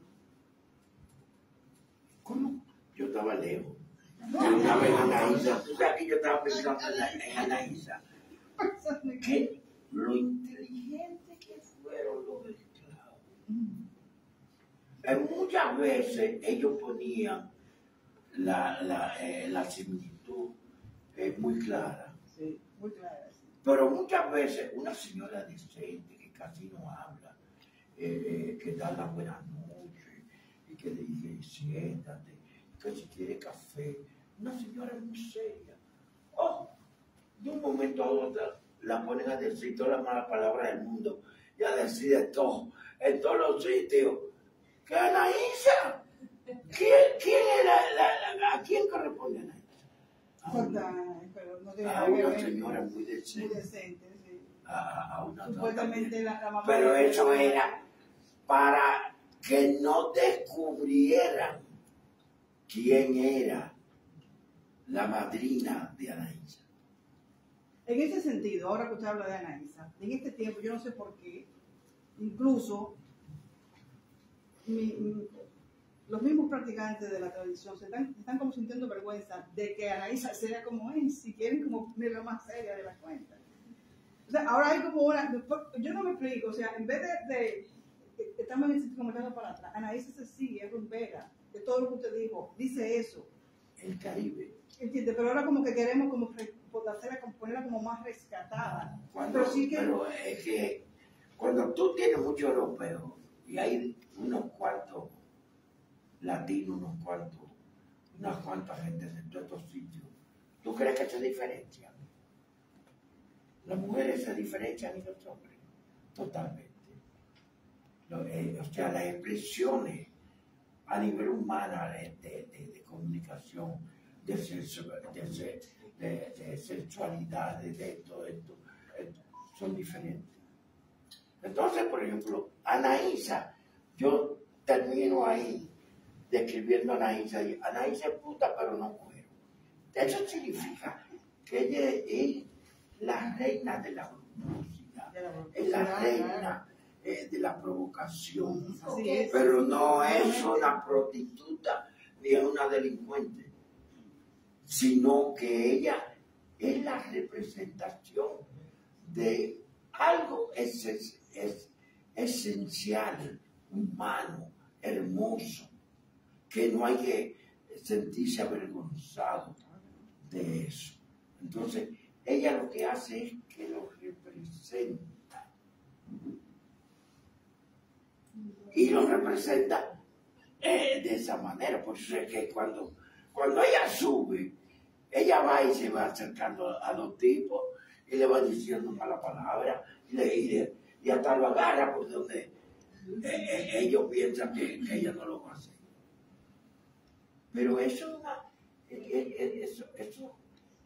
Speaker 1: ¿Cómo? Yo estaba lejos. Yo estaba en Anaísa. O sea, que yo estaba pensando en Anaísa. Que lo inteligente que fueron los esclavos. Muchas veces ellos ponían la similitud muy clara.
Speaker 4: Sí, muy clara.
Speaker 1: Pero muchas veces una señora decente que casi no habla, que da la buena noche y que le dice siéntate, que si quiere café. Una señora muy seria. Oh, de un momento a otro la ponen a decir todas las malas palabras del mundo y a decir de todo, en todos los sitios. ¿Qué Anaísa? ¿Quién era a quién corresponde Anaísa?
Speaker 4: Pero no
Speaker 1: A una señora muy decente.
Speaker 4: Muy decente, sí.
Speaker 1: A una
Speaker 4: Supuestamente la mamá.
Speaker 1: Pero eso era para que no descubrieran quién era la madrina de Anaísa.
Speaker 4: En ese sentido, ahora que usted habla de Anaísa, en este tiempo, yo no sé por qué, incluso los mismos practicantes de la tradición están como sintiendo vergüenza de que Anaísa sea como es, si quieren como ponerla más seria de la cuenta. O sea, ahora hay como una, yo no me explico, o sea, en vez de estamos en el sitio como echando para atrás, Anaísa sí, es rumbera, de todo lo que usted dijo, dice eso.
Speaker 1: El Caribe.
Speaker 4: ¿Entiende? Pero ahora como que queremos como ponerla como más rescatada.
Speaker 1: Pero es que cuando tú tienes mucho europeo y hay unos cuantos latinos, unas cuantas gente de todos estos sitios, ¿tú crees que se diferencian? Las mujeres se diferencian y los hombres, totalmente. O sea, las expresiones a nivel humano de comunicación, de sexualidad, de todo esto, son diferentes. Entonces, por ejemplo, Anaísa, yo termino ahí describiendo a Anaísa, y Anaísa es puta pero no cuero. Eso significa que ella es la reina de la música, es la reina de la provocación, pero no es una prostituta ni es una delincuente, sino que ella es la representación de algo esencial, humano, hermoso, que no hay que sentirse avergonzado de eso. Entonces, ella lo que hace es que lo representa. Y lo representa de esa manera. Por eso es que cuando ella sube, ella va y se va acercando a los tipos y le va diciendo mala palabra y hasta lo agarra por donde ellos piensan que ella no lo va a hacer. Pero eso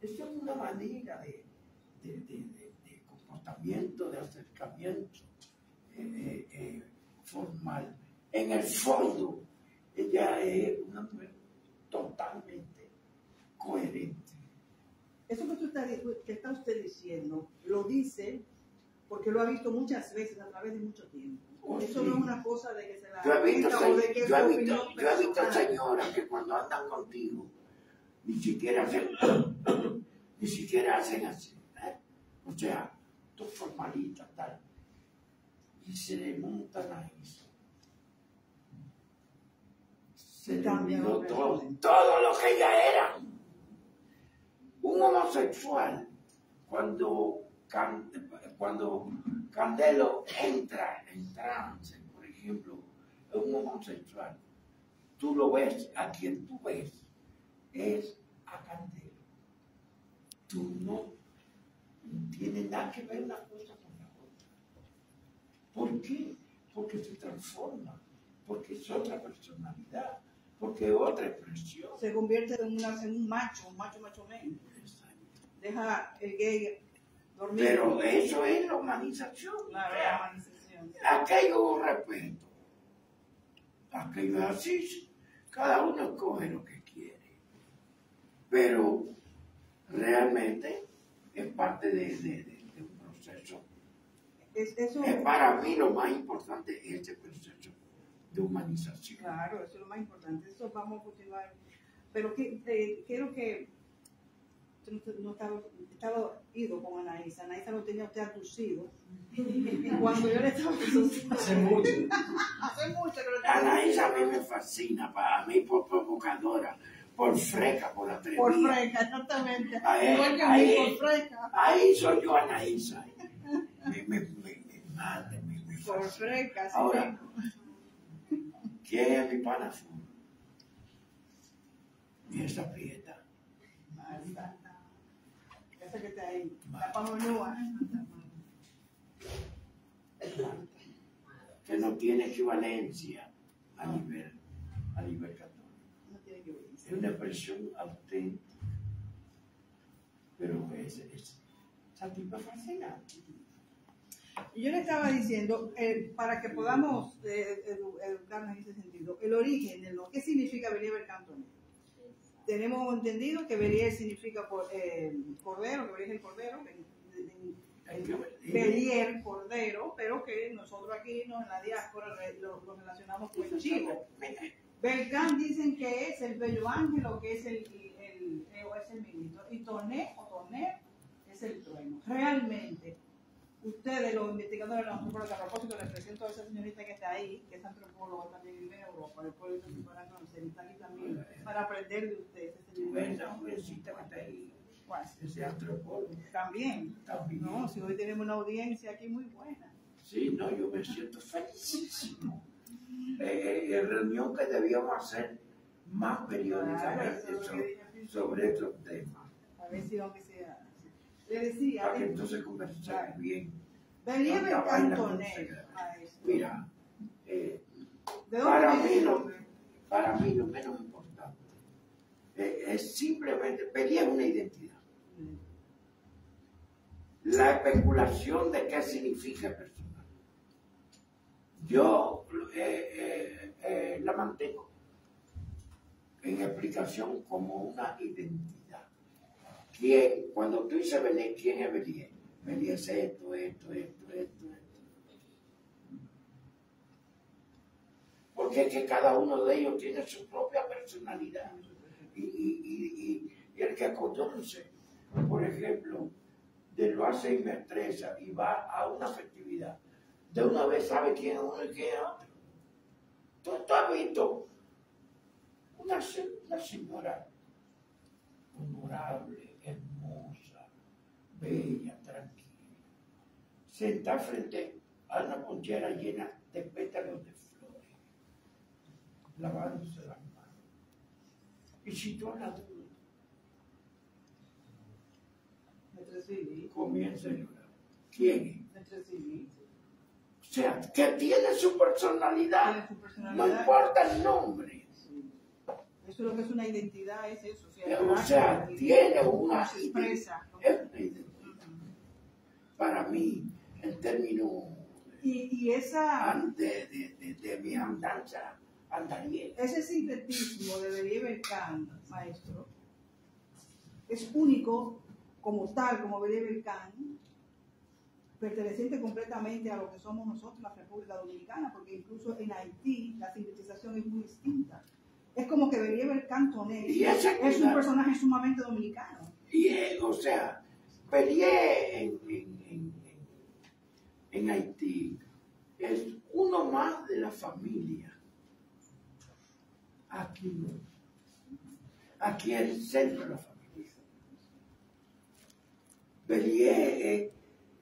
Speaker 1: es una manera de comportamiento, de acercamiento formal. En el fondo, ella es una mujer totalmente coherente.
Speaker 4: Eso que está usted diciendo, lo dice porque lo ha visto muchas veces a través de mucho tiempo. Eso no es una cosa de que se la...
Speaker 1: Yo he visto señoras que cuando andan contigo ni siquiera hacen así, ¿eh? O sea, tú formalita, tal. Y se le montan a eso. Se le olvidó todo lo que ella era. Un homosexual, cuando Candelo entra en trance, por ejemplo, un homosexual, tú lo ves, a quien tú ves es a Candelo. Tú no tienes nada que ver una cosa con la otra. ¿Por qué? Porque se transforma, porque es otra personalidad, porque es otra expresión.
Speaker 4: Se convierte en un macho menos. Deja el gay dormir.
Speaker 1: Pero eso es la humanización.
Speaker 4: Claro, la humanización.
Speaker 1: Aquello es un respeto. Aquello es así. Cada uno escoge lo que quiere. Pero realmente es parte de un proceso. Para mí lo más importante es este proceso de humanización.
Speaker 4: Claro, eso es lo más importante. Eso vamos a continuar. Pero quiero que no estaba ido con Anaísa. Anaísa lo tenía usted abducido. Cuando yo le estaba abduciendo.
Speaker 3: Hace mucho.
Speaker 4: Hace mucho que lo estaba
Speaker 1: Anaísa a mí me fascina, para mí por provocadora, por freca, por atrevida.
Speaker 4: Por freca, exactamente.
Speaker 1: Igual
Speaker 4: que a mí, por freca.
Speaker 1: Ahí soy yo, Anaísa. Me
Speaker 4: Por fresca, sí.
Speaker 1: Ahora, ¿quién es mi pana azul? Y esa prieta.
Speaker 4: Marta. Esa que está ahí. La pamonúa.
Speaker 1: Que no tiene equivalencia a nivel católico.
Speaker 4: No tiene que ver.
Speaker 1: Es una expresión auténtica. Pero esa tipa fascinante.
Speaker 4: Y yo le estaba diciendo, para que podamos educarnos en ese sentido, el origen de lo que significa Belier Cantonés. Tenemos entendido que Belier significa cordero, que Belier es el cordero, Belier, cordero, pero que nosotros aquí en la diáspora lo relacionamos con el chivo. Belcán dicen que es el bello ángel o que es el ministro. Y Toné o Toné es el trueno. Realmente, ustedes, los investigadores, los antropólogos, a propósito les presento a esa señorita que está ahí, que es antropóloga, también vive en Europa, después de que para conocer, y está aquí también, para aprender de ustedes.
Speaker 1: Esa jovencita que está ahí, ese antropólogo.
Speaker 4: También. No, si hoy tenemos una audiencia aquí muy buena.
Speaker 1: Sí, no, yo me siento felicísimo. Reunión que debíamos hacer más periódicamente sobre estos temas.
Speaker 4: A ver si aunque sea. Le decía.
Speaker 1: Para que entonces conversar bien.
Speaker 4: Belier Cantonés, maestro.
Speaker 1: Mira, para mí lo menos importante es simplemente Belier una identidad. La especulación de qué significa personal. Yo la mantengo en explicación como una identidad. ¿Quién? Cuando tú dices Belier, ¿quién es Belier? Belier es esto. Porque es que cada uno de ellos tiene su propia personalidad. Y el que conoce, por ejemplo, de lo hace y me estresa y va a una festividad, de una vez sabe quién es uno y quién es otro. Tú has visto una señora honorable, hermosa, bella, tranquila, sentada frente a una ponchera llena de pétalos de flores, lavándose las manos. Y si tú hablas de comienza a llorar. ¿Quién es? O sea, que tiene su personalidad. No importa el nombre.
Speaker 4: Eso es lo que es una identidad, es eso.
Speaker 1: O sea, tiene una
Speaker 4: expresa.
Speaker 1: identidad. Para mí, el término
Speaker 4: y esa
Speaker 1: de mi andanza andaría.
Speaker 4: Ese sincretismo de Belier maestro, es único como tal, como Belier perteneciente completamente a lo que somos nosotros, la República Dominicana, porque incluso en Haití la sincretización es muy distinta. Es como que Belier Cantonés es un personaje sumamente dominicano.
Speaker 1: O sea, Belier en Haití es uno más de la familia. Aquí no. Aquí es el centro de la familia. Belier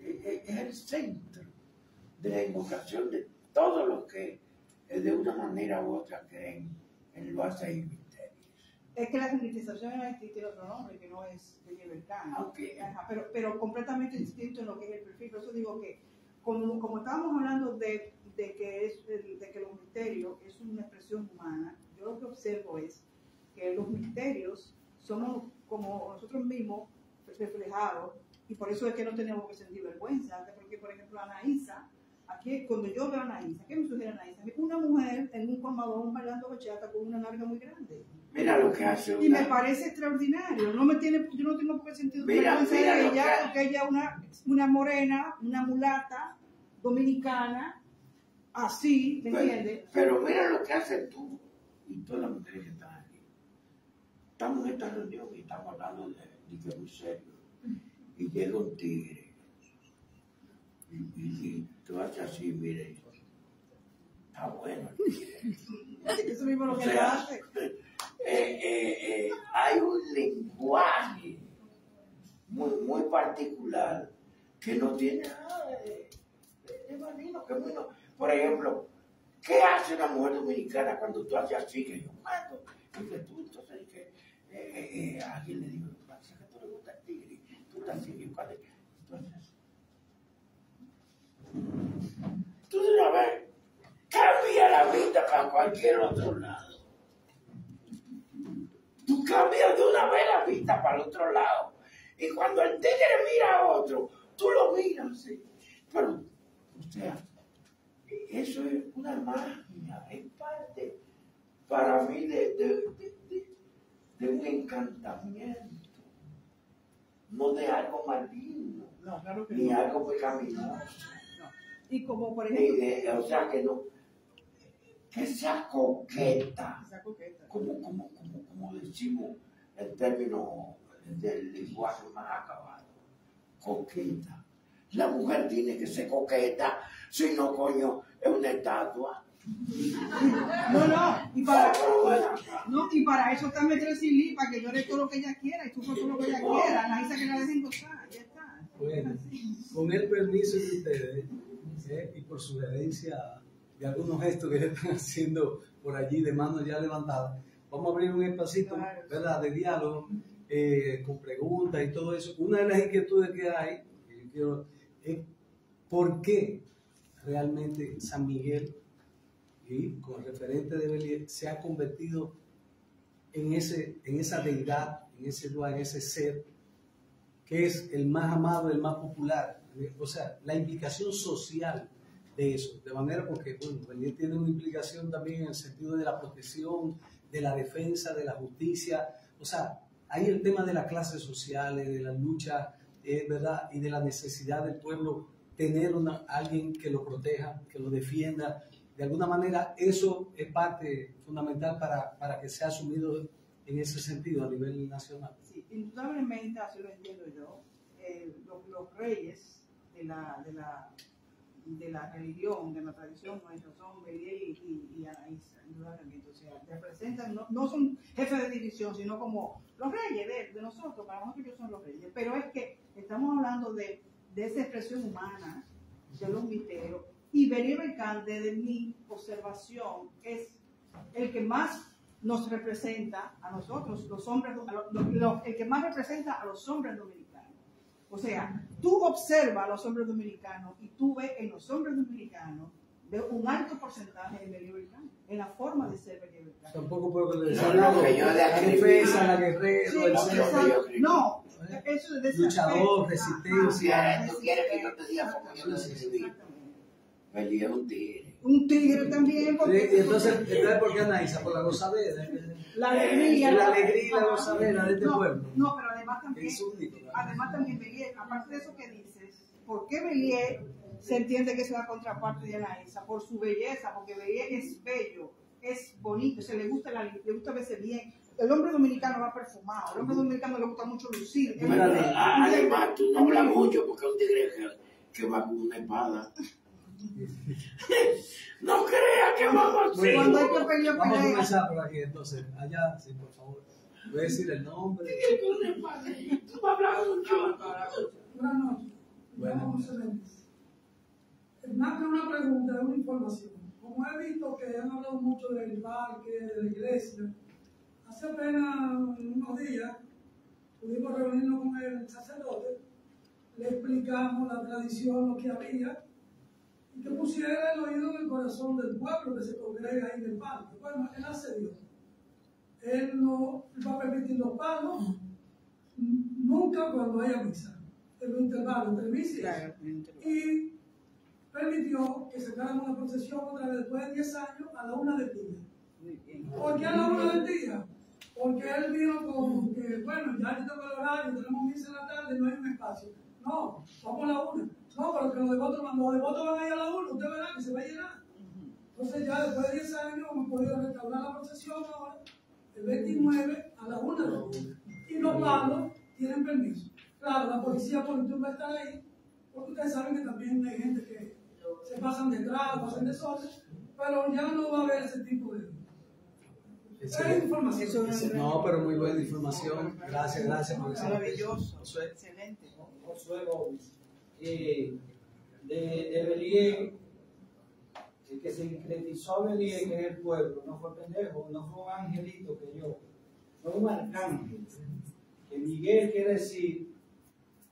Speaker 1: es el centro de la invocación de todos los que de una manera u otra creen en lo hace y misterios.
Speaker 4: Es que la sincretización en Haití tiene otro nombre que no es Belier
Speaker 1: Okay.
Speaker 4: pero completamente distinto en lo que es el perfil. Por eso digo que como estábamos hablando de que los misterios es una expresión humana, yo lo que observo es que los misterios somos como nosotros mismos reflejados, y por eso es que no tenemos que sentir vergüenza, porque por ejemplo Anaísa, aquí cuando yo veo a Anaísa, ¿qué me sugiere Anaísa? Una mujer en un colmadón bailando bachata con una nalga muy grande.
Speaker 1: Mira lo que hace
Speaker 4: y me parece extraordinario. Yo no tengo por qué sentir vergüenza de ella, porque ella es una morena, una mulata dominicana, así, ¿me entiendes?
Speaker 1: Pero mira lo que haces tú y todas las mujeres que están aquí. Estamos en esta reunión y estamos hablando de que es muy serio. Y llega un tigre. Y tú haces así, mire. Está bueno el tigre.
Speaker 4: Eso mismo lo que le hace.
Speaker 1: Hay un lenguaje muy particular que no tiene nada de marino, porque bueno, por ejemplo, ¿qué hace una mujer dominicana cuando tú haces así? Que yo cuando, y que tú, entonces, que alguien le dijo, parece que tú le gusta el tigre, tú estás así, y cuando tú haces así. Tú de una vez cambia la vista para cualquier otro lado. Tú cambias de una vez la vista para el otro lado. Y cuando el tigre mira a otro, tú lo miras, ¿sí? Pero, o sea, eso es una magia, es parte para mí de un encantamiento, no de algo maligno,
Speaker 4: No, claro que
Speaker 1: ni
Speaker 4: no.
Speaker 1: algo pecaminoso.
Speaker 4: No. Y como por ejemplo,
Speaker 1: O sea, que no, que sea coqueta,
Speaker 4: esa coqueta.
Speaker 1: como decimos en términos del lenguaje más acabado, coqueta. La mujer tiene que ser coqueta, si no, coño, es una estatua.
Speaker 4: No, y para eso está Metro Silí, para que llore todo lo que ella quiera y sufra todo lo que ella quiera, la Isa que la dejen gozar, ya está.
Speaker 3: Bueno, con el permiso de ustedes y por sugerencia de algunos gestos que están haciendo por allí de manos ya levantadas, vamos a abrir un espacito, ¿verdad?, de diálogo con preguntas y todo eso. Una de las inquietudes que hay, que yo quiero, es por qué realmente San Miguel, y con referente de Belier, se ha convertido en esa deidad, en ese lugar, en ese ser, que es el más amado, el más popular. O sea, la implicación social de eso, de manera porque, bueno, Belier tiene una implicación también en el sentido de la protección, de la defensa, de la justicia. O sea, hay el tema de las clases sociales, de la lucha, ¿verdad?, y de la necesidad del pueblo tener alguien que lo proteja, que lo defienda. De alguna manera, eso es parte fundamental para que sea asumido en ese sentido a nivel nacional.
Speaker 4: Sí, indudablemente, así lo entiendo yo, los reyes de la religión, de la tradición nuestra, son Belier y Anaísa, indudablemente. O sea, representan, no son jefes de división, sino como los reyes de nosotros. Para nosotros ellos son los reyes. Pero es que estamos hablando de esa expresión humana, de los misterios. Y Belier Belcán, desde mi observación, es el que más nos representa a nosotros, los hombres, el que más representa a los hombres dominicanos. O sea, tú observas a los hombres dominicanos y tú ves en los hombres dominicanos un alto porcentaje de Belier Belcán, en la forma de ser Belier Belcán.
Speaker 3: Tampoco puedo
Speaker 1: No,
Speaker 3: decir
Speaker 1: la
Speaker 3: defensa, la guerrera,
Speaker 4: Sí,
Speaker 3: el
Speaker 4: no, eso es de ese
Speaker 3: luchador,
Speaker 4: aspecto.
Speaker 3: resistencia.
Speaker 1: ¿Tú quieres que yo te diga cómo yo lo escribí? Belier es un tigre.
Speaker 4: Un tigre también.
Speaker 3: Y entonces, ¿por qué Anaísa? Por la gozadera.
Speaker 4: La alegría.
Speaker 3: La alegría y la gozadera de este pueblo.
Speaker 4: No, pero además también,
Speaker 3: Es único, ¿no?
Speaker 4: Belier, aparte de eso que dices, ¿por qué Belier se entiende que es la contraparte de Anaísa? Por su belleza, porque Belier es bello, es bonito, le gusta verse bien. El hombre dominicano va perfumado, el hombre dominicano le gusta mucho lucir.
Speaker 1: Además, tú no hablas mucho porque es un tigre que va con una espada. No creas que vamos a
Speaker 4: Cuando hay que pelear,
Speaker 3: Vamos a
Speaker 4: pelea.
Speaker 3: comenzar por aquí, entonces. Allá, sí, por favor. Voy a decir el nombre.
Speaker 1: Tú vas a hablar mucho.
Speaker 5: Buenas noches.
Speaker 3: Bueno.
Speaker 5: Más que una pregunta, es una información. Como he visto que han hablado mucho del parque, de la iglesia, hace apenas unos días pudimos reunirnos con el sacerdote, le explicamos la tradición, lo que había, y que pusiera el oído en el corazón del pueblo que se congrega ahí en el parque. Bueno, él accedió. Él no va a permitir los pagos nunca cuando haya misa. En los intervalos entre misa y permitió que sacáramos la procesión otra vez después de 10 años a la 1 del día. ¿Por qué a la 1 del día? Porque él vino con que, bueno, ya yo tengo el horario, tenemos misa en la tarde, no hay un espacio. No, vamos a la 1. No, pero que los devotos van a ir a la 1, usted verá que se va a llenar. Entonces ya después de 10 años hemos podido restaurar la procesión ahora, el 29 a la 1 de la mañana. Y los pagos tienen permiso. Claro, la policía por va a estar ahí, porque ustedes saben que también hay gente que se pasan detrás, pasan desorden, pero ya no va a haber ese tipo de... Es información.
Speaker 3: No, pero muy buena información. Gracias por eso.
Speaker 4: Maravilloso.
Speaker 3: Josué.
Speaker 4: Excelente.
Speaker 6: Josué Gómez. De Belier, que se sincretizó a Belíe, que es el pueblo, no fue pendejo, no fue un angelito que yo, fue un arcángel. Que Miguel quiere decir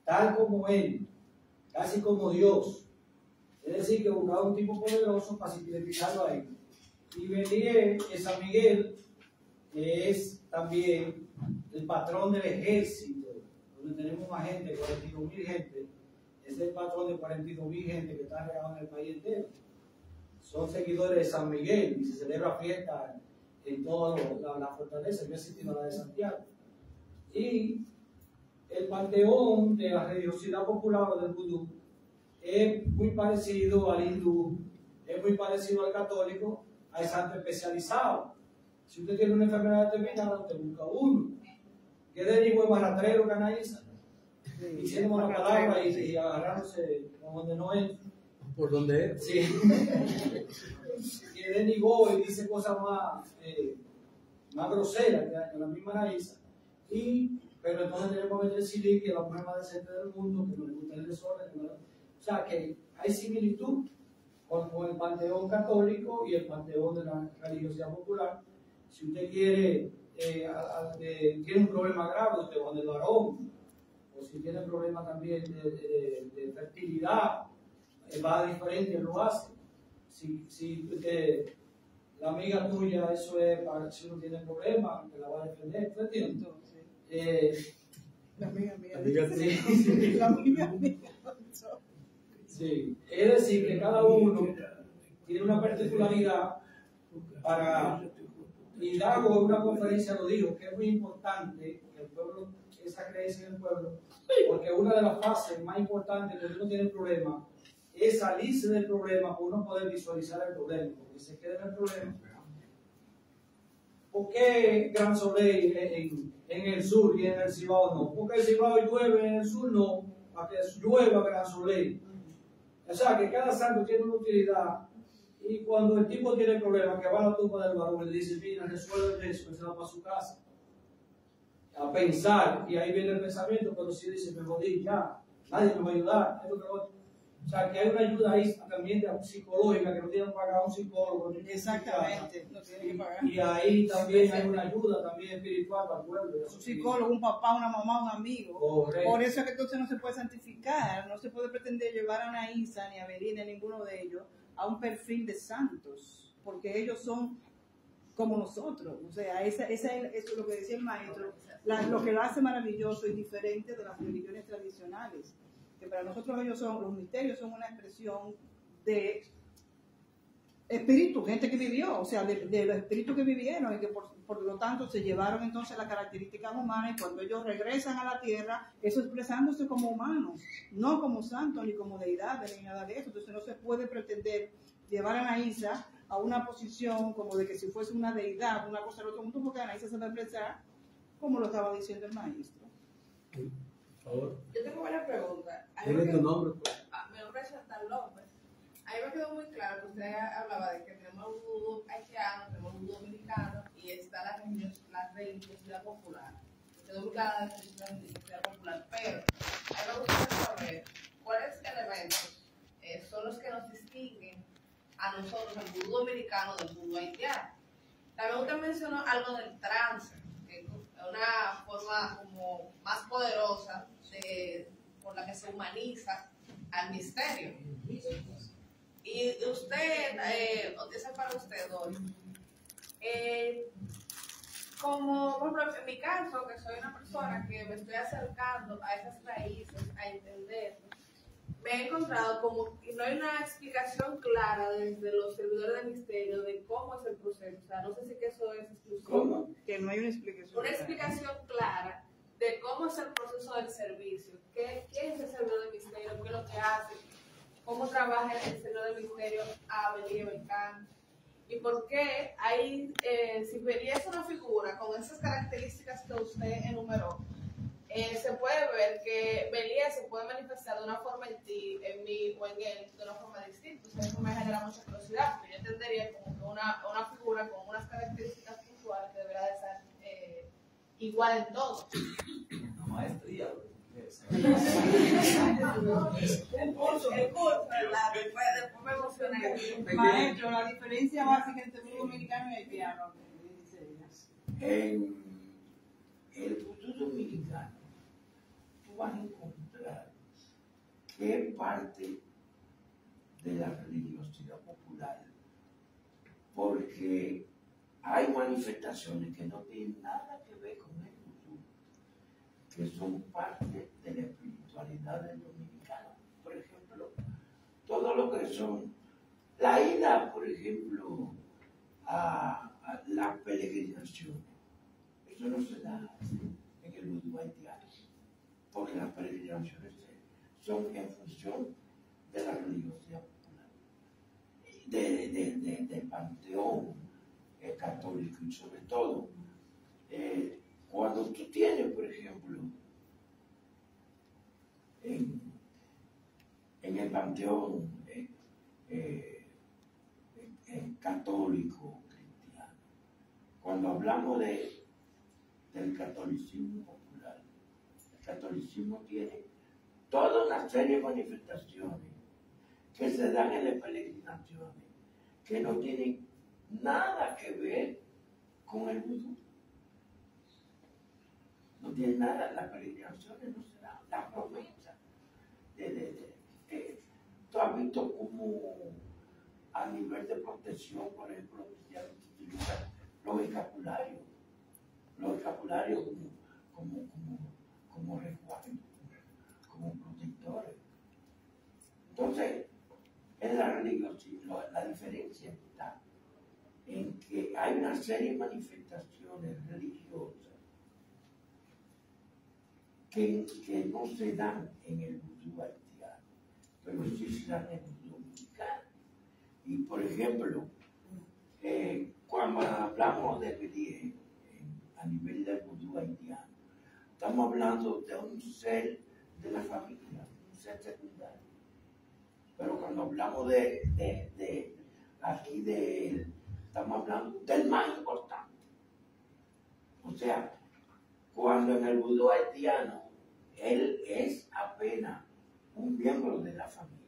Speaker 6: tal como él, casi como Dios. Es decir, que buscaba un tipo poderoso para sincretizarlo a él. Y Belíe, que San Miguel, es también el patrón del ejército, donde tenemos más gente, 42.000 gente. Es el patrón de 42.000 gente que está regado en el país entero. Son seguidores de San Miguel y se celebra fiesta en toda la fortaleza. Yo he asistido a la de Santiago. Y el panteón de la religiosidad popular o del vudú es muy parecido al hindú, es muy parecido al católico, al santo especializado. Si usted tiene una enfermedad determinada, usted busca uno. Que de allí fue barratrero, canaliza, diciendo una palabra y agarrándose donde no es.
Speaker 3: ¿Por dónde es?
Speaker 6: Sí. Que de Nigó y dice cosas más groseras que la misma Anaísa. Pero entonces tenemos a Betresili, que es la mujer más decente del mundo, que no le gusta el desorden. O sea que hay similitud con el panteón católico y el panteón de la religiosidad popular. Si usted quiere, tiene un problema grave, usted va del varón, o si tiene problemas también de fertilidad, va diferente, lo hace. Si la amiga tuya, eso es para si uno tiene problemas, que la va a defender, ¿tú entiendes?
Speaker 4: La amiga mía.
Speaker 6: Sí.
Speaker 4: La amiga mía.
Speaker 6: Sí, es decir, que cada uno tiene una particularidad para... Y Dago en una conferencia lo dijo, que es muy importante que el pueblo, esa creencia en el pueblo, porque una de las fases más importantes cuando uno tiene problema es salirse del problema para uno poder visualizar el problema, porque se queda en el problema. ¿Por qué Gran Soleil en el sur y en el Cibao no? ¿Por qué el Cibao llueve en el sur no? Para que llueva Gran Soleil. O sea, que cada santo tiene una utilidad. Y cuando el tipo tiene problemas, que va a la tumba del varón y le dice, mira, resuelve eso, que se va para su casa. A pensar, y ahí viene el pensamiento, pero si dice, me jodí, ya, nadie me va a ayudar. O sea, que hay una ayuda ahí también psicológica, que no tienen que pagar a un psicólogo.
Speaker 4: Exactamente, no tienen que pagar.
Speaker 6: Y ahí también hay una ayuda también espiritual para el pueblo.
Speaker 4: Un psicólogo, un papá, una mamá, un amigo.
Speaker 6: Correcto.
Speaker 4: Por eso es que entonces no se puede santificar, no se puede pretender llevar a Anaísa, ni a Belín, ni a ninguno de ellos, a un perfil de santos, porque ellos son como nosotros. O sea, eso es lo que decía el maestro, lo que lo hace maravilloso y diferente de las religiones tradicionales. Que para nosotros los misterios son una expresión de espíritu, gente que vivió, o sea, de los espíritus que vivieron y que por lo tanto se llevaron entonces las características humanas y cuando ellos regresan a la tierra, eso expresándose como humanos, no como santos ni como deidades ni nada de eso. Entonces no se puede pretender llevar a Anaísa a una posición como de que si fuese una deidad, una cosa del otro mundo, porque Anaísa se va a expresar como lo estaba diciendo el maestro.
Speaker 3: Por favor.
Speaker 7: Yo tengo varias preguntas.
Speaker 3: Dile tu nombre.
Speaker 7: Mi nombre es Chantal López. A mí me quedó muy claro que usted hablaba de que tenemos un vudú haitiano, tenemos un vudú dominicano y está la religiosidad popular. Me quedó muy clara la religiosidad popular, pero a mí me gustaría saber cuáles elementos son los que nos distinguen a nosotros, el vudú dominicano, del vudú haitiano. También usted mencionó algo del trance, que es una forma como más poderosa por la que se humaniza al misterio. Y usted, esa es para usted hoy, como por ejemplo en mi caso, que soy una persona que me estoy acercando a esas raíces, a entender, me he encontrado como que no hay una explicación clara desde los servidores del misterio de cómo es el proceso. O sea, no sé si que eso es exclusivo.
Speaker 4: ¿Cómo? Que no hay una explicación.
Speaker 7: Una explicación clara de cómo es el proceso del servicio. ¿Quién es el servidor del misterio? ¿Qué es lo que hace? ¿Cómo trabaja el servidor del misterio a Belíe Belcán? ¿Y por qué hay, si Belíe es una figura con esas características que usted enumeró, se puede ver que Belíe se puede manifestar de una forma en ti, en mí o en él de una forma distinta? O sea, eso me genera mucha curiosidad, porque yo entendería como que una figura con unas características puntuales que debería de ser igual en todo.
Speaker 8: Una maestría.
Speaker 7: El curso, ¿verdad? Después me emociona
Speaker 4: Maestro, la diferencia básica entre vudú dominicano y haitiano, ¿qué dice ella?
Speaker 1: En el vudú dominicano, tú vas a encontrar que es parte de la religiosidad popular, porque hay manifestaciones que no tienen nada que ver con el vudú, que son parte de la espiritualidad del dominicano. Por ejemplo, todo lo que son la ida, por ejemplo, a la peregrinación. Eso no se da en el vudú haitiano, porque las peregrinaciones son en función de la religiosidad popular, del panteón católico, y sobre todo, cuando tú tienes, por ejemplo, en el panteón católico, cristiano, cuando hablamos del catolicismo popular, el catolicismo tiene toda una serie de manifestaciones que se dan en las peregrinaciones que no tienen nada que ver con el vudú. No tiene nada, las peregrinaciones no se dan, las promesas. Tú has visto como a nivel de protección, por ejemplo, se utilizan los escapularios como resguardo, como protectores. Entonces, en la religiosidad, la diferencia está en que hay una serie de manifestaciones religiosas que no se dan en el vudú haitiano, pero sí se dan en el vudú dominicano. Y por ejemplo, cuando hablamos de Belié, a nivel del vudú haitiano, estamos hablando de un ser de la familia, un ser secundario. Pero cuando hablamos de estamos hablando del más importante. O sea, cuando en el vudú haitiano, él es apenas un miembro de la familia.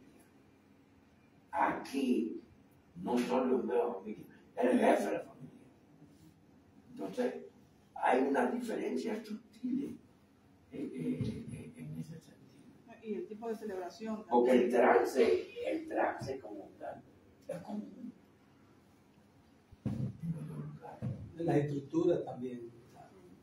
Speaker 1: Aquí, no solo un miembro de la familia, él es el jefe de la familia. Entonces, hay una diferencia sutil en ese sentido.
Speaker 4: Y el tipo de celebración.
Speaker 1: Porque el trance como tal, es común.
Speaker 3: La estructura también.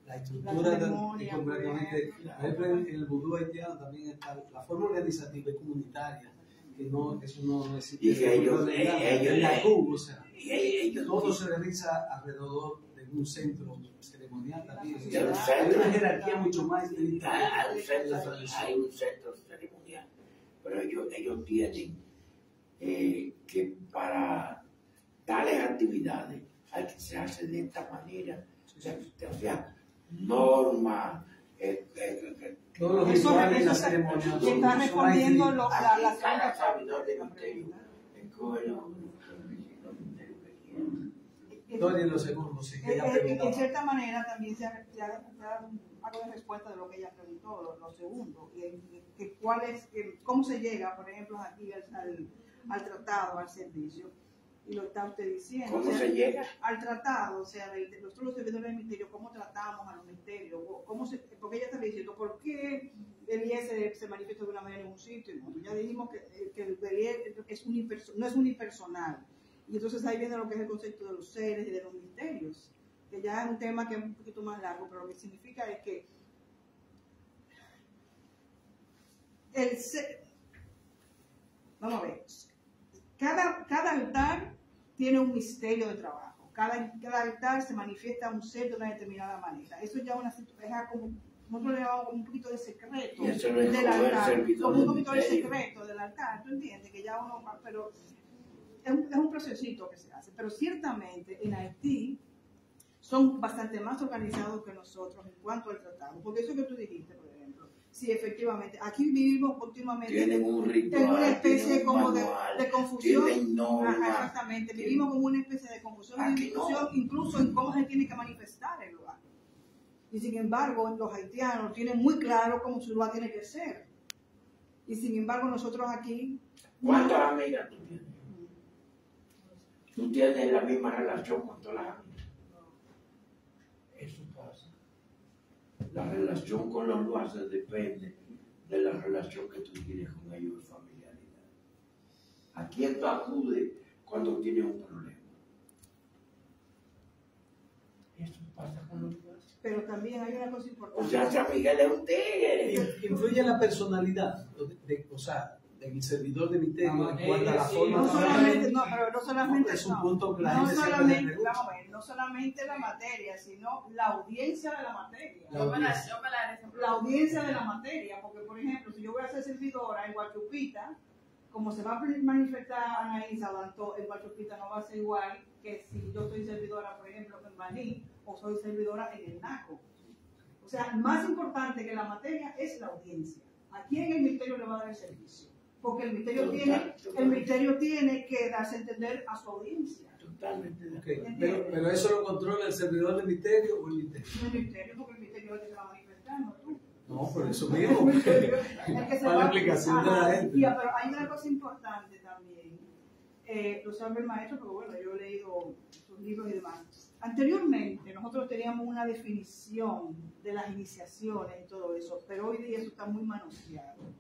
Speaker 3: La estructura
Speaker 4: ceremonia,
Speaker 3: completamente. Por ejemplo, en el vudú haitiano también está la forma organizativa y comunitaria, que no, eso no existe.
Speaker 1: Y que ellos,
Speaker 3: en la CUB, o sea,
Speaker 1: ellos
Speaker 3: todo se realiza alrededor de un centro ceremonial también.
Speaker 1: De un
Speaker 3: Hay
Speaker 1: centro.
Speaker 3: una jerarquía mucho más estricta en la tradición.
Speaker 1: Hay un centro ceremonial, pero ellos tienen que para tales actividades hay que se hace de esta manera, o sea, normas,
Speaker 3: Todos los
Speaker 4: Eso
Speaker 3: rituales y las
Speaker 4: eso
Speaker 3: ceremonias
Speaker 4: que está
Speaker 3: son
Speaker 4: respondiendo
Speaker 3: más
Speaker 4: la
Speaker 1: cada sabidor del misterio escoge los misterios que quiere.
Speaker 3: Historia en los segundos, sí, que ella
Speaker 4: En
Speaker 3: preguntaba.
Speaker 4: cierta manera también se ha dado algo de respuesta de lo que ella preguntó, lo segundo, cómo se llega, por ejemplo, aquí al tratado, al servicio, y lo está usted diciendo.
Speaker 1: ¿Cómo
Speaker 4: o sea,
Speaker 1: se llega?
Speaker 4: Al tratado, o sea, de nosotros los servidores del ministerio, cómo tratamos a los ministerios, porque ella está diciendo, ¿por qué Eliezer se manifiesta de una manera en un sitio? No, ya dijimos que el Eliezer no es unipersonal. Y entonces ahí viene lo que es el concepto de los seres y de los misterios, que ya es un tema que es un poquito más largo, pero lo que significa es que vamos a ver, cada altar tiene un misterio de trabajo, cada altar se manifiesta un ser de una determinada manera. Eso ya es como, nosotros le llamamos un poquito de secreto
Speaker 1: Y eso lo
Speaker 4: del altar, como un poquito de
Speaker 1: misterio.
Speaker 4: secreto del altar, ¿tú entiendes? Que ya uno, pero es un procesito que se hace, pero ciertamente en Haití son bastante más organizados que nosotros en cuanto al tratado, porque eso que tú dijiste, por ejemplo, sí, efectivamente, aquí vivimos continuamente
Speaker 1: Tienen un ritual,
Speaker 4: en una especie
Speaker 1: tienen un
Speaker 4: como
Speaker 1: manual,
Speaker 4: de confusión.
Speaker 1: tienen normas.
Speaker 4: Ajá, exactamente, vivimos como una especie de confusión y
Speaker 1: Aquí
Speaker 4: discusión,
Speaker 1: no.
Speaker 4: incluso en cómo se tiene que manifestar el lugar. Y sin embargo, los haitianos tienen muy claro cómo su lugar tiene que ser. Y sin embargo, nosotros aquí...
Speaker 1: ¿Cuántas amigas tú tienes? tú tienes la misma relación con todas las amigas. Eso pasa. La relación con los luaces depende de la relación que tú tienes con ellos de familiaridad. ¿A quién tú acudes cuando tienes un problema? Eso pasa con los luaces.
Speaker 4: Pero también hay una cosa
Speaker 1: O
Speaker 4: importante.
Speaker 1: sea, San Miguel es un tigre.
Speaker 3: Influye la personalidad, o sea, del servidor de misterio en cuanto a la
Speaker 6: Sí,
Speaker 3: forma
Speaker 4: No
Speaker 3: de
Speaker 4: solamente, no, pero no solamente,
Speaker 3: es un
Speaker 4: no,
Speaker 3: punto que la
Speaker 4: no
Speaker 3: gente siempre
Speaker 4: solamente,
Speaker 3: le pregunta.
Speaker 4: vamos a ver, no solamente la materia, sino la audiencia de la materia.
Speaker 3: La
Speaker 7: Yo me la
Speaker 3: audiencia.
Speaker 7: daré ese
Speaker 4: La audiencia de la materia, porque por ejemplo, si yo voy a ser servidora en Guachupita, como se va a manifestar Anaísa Danto, en Guachupita no va a ser igual que si yo soy servidora, por ejemplo, en Baní, o soy servidora en el NACO. O sea, más importante que la materia es la audiencia. ¿A quién el ministerio le va a dar el servicio? Porque el ministerio tiene que darse a entender a su audiencia.
Speaker 1: Totalmente de
Speaker 3: Ok, pero eso lo controla el servidor del misterio o el misterio.
Speaker 4: El ministerio, porque el ministerio es el que se va a manifestar, no tú.
Speaker 3: No, por eso mismo.
Speaker 4: El que se
Speaker 3: Para
Speaker 4: va-
Speaker 3: la explicación de la
Speaker 4: Ajá.
Speaker 3: gente.
Speaker 4: Ya, pero hay una cosa importante también. Lo sabe el maestro, pero bueno, yo he leído sus libros y demás. Anteriormente nosotros teníamos una definición de las iniciaciones y todo eso, pero hoy día eso está muy manoseado.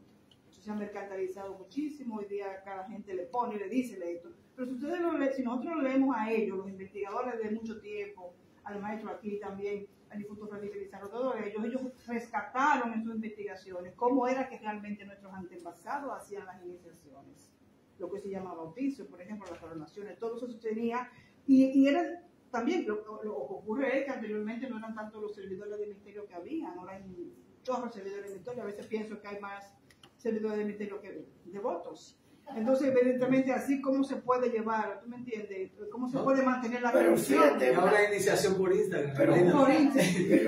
Speaker 4: Eso se ha mercantilizado muchísimo, hoy día cada gente le pone, le dice esto. Pero si ustedes lo leen, si nosotros lo leemos a ellos, los investigadores de mucho tiempo, al maestro aquí también, al difunto Francisco Pizarro, todos ellos rescataron en sus investigaciones cómo era que realmente nuestros antepasados hacían las iniciaciones. Lo que se llama bautizo, por ejemplo, las coronaciones, todo eso se tenía, y era también, lo que ocurre es que anteriormente no eran tanto los servidores de misterio que habían, ahora hay chorros servidores de misterio, a veces pienso que hay más servidores de misterio que devotos. Entonces, evidentemente, así cómo se puede llevar, ¿tú me entiendes? ¿Cómo se puede mantener la
Speaker 1: Pero
Speaker 4: relación?
Speaker 1: fíjate,
Speaker 3: Y ahora hay iniciación por Instagram.
Speaker 1: Pero
Speaker 3: imagínate.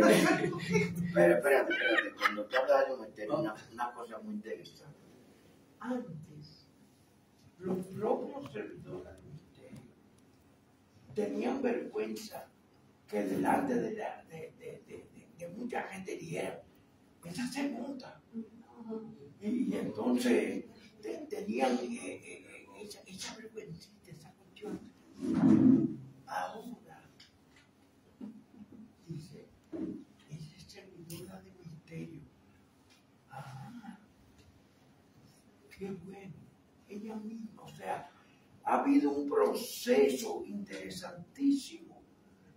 Speaker 1: Pero espérate, cuando tú hablas de misterio, una cosa muy interesante. Antes, los propios servidores del misterio tenían vergüenza que delante de mucha gente dijeran, esa se monta. Y entonces tenían esa vergüencita, esa cuestión. Ahora, dice, es servidora de misterio. Ah, qué bueno. Ella misma, o sea, ha habido un proceso interesantísimo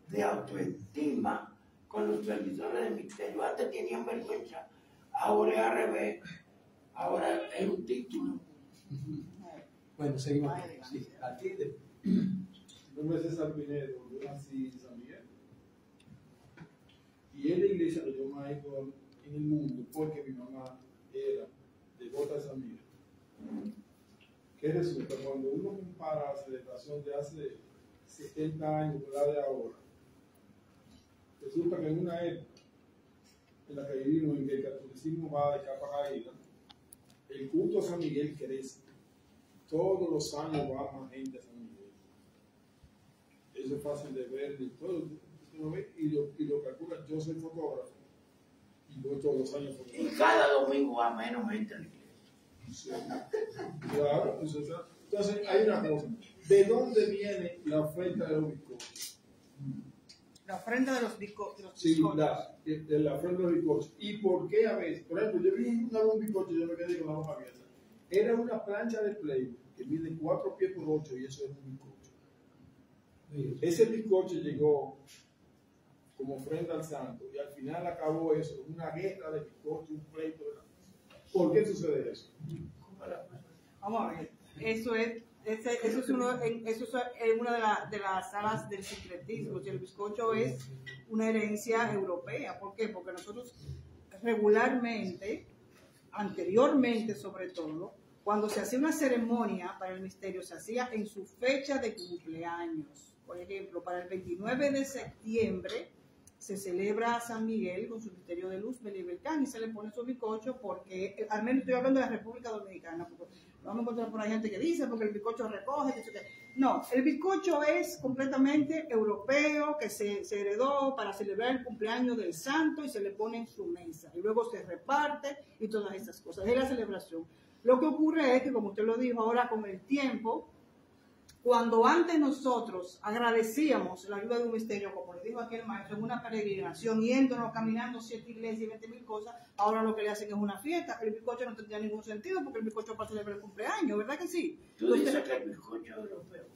Speaker 1: de autoestima con los servidores de misterio. Antes tenían vergüenza, ahora es al revés. Ahora es un título.
Speaker 3: Bueno, seguimos. Sí, aquí
Speaker 9: Mi nombre es César Pinedo, yo nací en San Miguel. Y en la iglesia lo yo maestro en el mundo porque mi mamá era devota de San Miguel. ¿Qué resulta? Cuando uno compara la celebración de hace 70 años con la de ahora, resulta que en una época en la que vivimos, en que el catolicismo va de capa caída, el culto a San Miguel crece. Todos los años va más gente a San Miguel. Eso es fácil de ver, de todo, usted lo ve y lo calcula. Yo soy fotógrafo y voy todos los años
Speaker 1: Y
Speaker 9: fotografando.
Speaker 1: cada domingo va menos gente a la iglesia.
Speaker 9: Sí. Claro, entonces hay una cosa. ¿De dónde viene la oferta de los bizcochos?
Speaker 4: La ofrenda de los bizcochos.
Speaker 9: Sí, de la oferta de los bizcochos. ¿Y por qué a veces? Por ejemplo, yo vi una vez un bizcocho y yo me quedé con la boca abierta. Era una plancha de play que mide 4 pies por 8 y eso es un bizcocho. Ese bizcocho llegó como ofrenda al santo y al final acabó eso, una guerra de bizcocho, un pleito. ¿Por qué sucede eso?
Speaker 4: Vamos a ver. Eso es una de las salas del secretismo. El bizcocho es una herencia europea. ¿Por qué? Porque nosotros regularmente, anteriormente sobre todo, cuando se hacía una ceremonia para el misterio, se hacía en su fecha de cumpleaños. Por ejemplo, para el 29 de septiembre se celebra a San Miguel con su misterio de luz, Belibelcán, y se le pone su bizcocho porque, al menos estoy hablando de la República Dominicana, porque vamos a encontrar por ahí gente que dice porque el bizcocho recoge, que no, el bizcocho es completamente europeo, que se heredó para celebrar el cumpleaños del santo y se le pone en su mesa, y luego se reparte y todas esas cosas, es la celebración. Lo que ocurre es que, como usted lo dijo, ahora con el tiempo, Cuando antes nosotros agradecíamos la ayuda de un misterio, como le dijo aquel maestro, en una peregrinación, yéndonos, caminando 7 iglesias y 20.000 cosas, ahora lo que le hacen es una fiesta. El bizcocho no tendría ningún sentido porque el bizcocho para celebrar el cumpleaños, ¿verdad que sí?
Speaker 1: Tú dices que el bizcocho es europeo.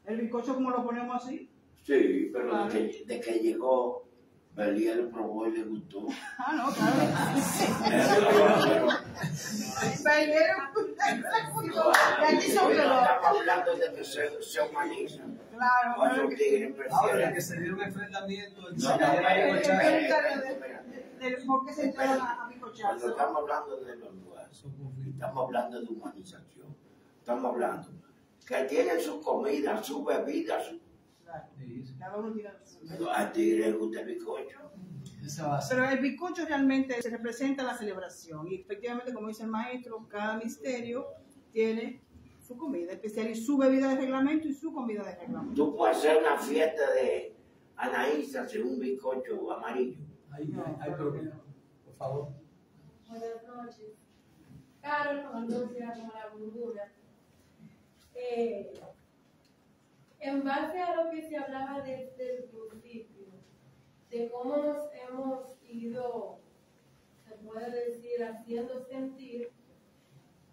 Speaker 4: ¿El bizcocho como lo ponemos así?
Speaker 1: Sí, pero
Speaker 4: Claro.
Speaker 1: de que llegó, Belía lo probó y le gustó.
Speaker 4: Ah, no, claro.
Speaker 1: Hoy estamos hablando de que se humaniza.
Speaker 4: Claro,
Speaker 1: Cuando los tigres
Speaker 3: Ahora
Speaker 1: prefieren.
Speaker 3: que se dio un enfrentamiento,
Speaker 1: No,
Speaker 4: ¿por qué se entraron a
Speaker 1: Cuando
Speaker 4: bizcochazo?
Speaker 1: estamos hablando de los lugares, estamos hablando de humanización. Estamos hablando que tienen su comida, su bebida, su...
Speaker 4: Cada uno tiene su-
Speaker 1: A tigre le gusta el bizcocho.
Speaker 3: esa va a ser.
Speaker 4: Pero el bizcocho realmente se representa la celebración y efectivamente, como dice el maestro, cada misterio tiene su comida especial y su bebida de reglamento y su comida de reglamento.
Speaker 1: Tú puedes hacer una fiesta de Anaísa sin un bizcocho amarillo.
Speaker 3: Hay problema. Por favor.
Speaker 10: Buenas noches. Carol, conocida como la burbuja. En base a lo que se hablaba desde el principio, de cómo nos hemos ido, se puede decir, haciendo sentir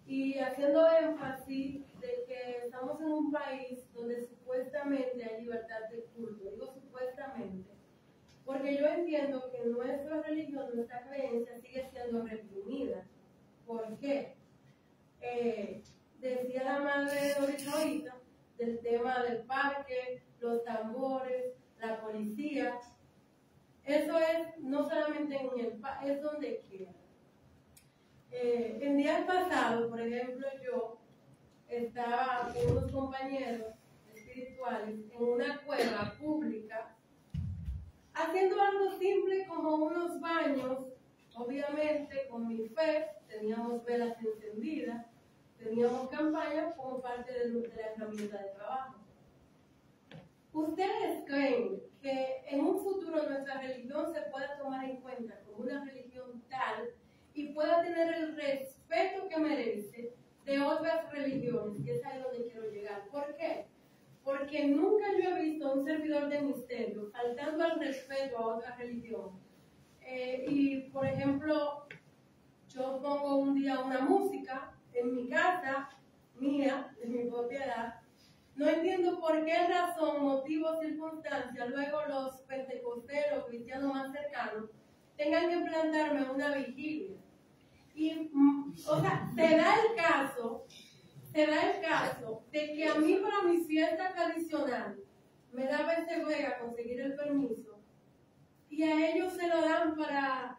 Speaker 10: y haciendo énfasis de que estamos en un país donde supuestamente hay libertad de culto. Digo supuestamente, porque yo entiendo que nuestra religión, nuestra creencia sigue siendo reprimida. ¿Por qué? Decía la madre ahorita del tema del parque, los tambores, la policía. Eso es no solamente en el país, es donde quiera. En días pasados, por ejemplo, yo estaba con unos compañeros espirituales en una cueva pública haciendo algo simple como unos baños, obviamente con mi fe, teníamos velas encendidas, teníamos campañas como parte de la herramienta de trabajo. ¿Ustedes creen que en un futuro nuestra religión se pueda tomar en cuenta como una religión tal y pueda tener el respeto que merece de otras religiones? Que es ahí donde quiero llegar. ¿Por qué? Porque nunca yo he visto a un servidor de misterio faltando al respeto a otra religión. Y, por ejemplo, yo pongo un día una música en mi casa, mía, en mi propiedad. No entiendo por qué razón, motivo, circunstancia, luego los pentecosteros, cristianos más cercanos, tengan que plantarme una vigilia. Y, o sea, se da el caso de que a mí para mi fiesta tradicional me da vergüenza conseguir el permiso y a ellos se lo dan para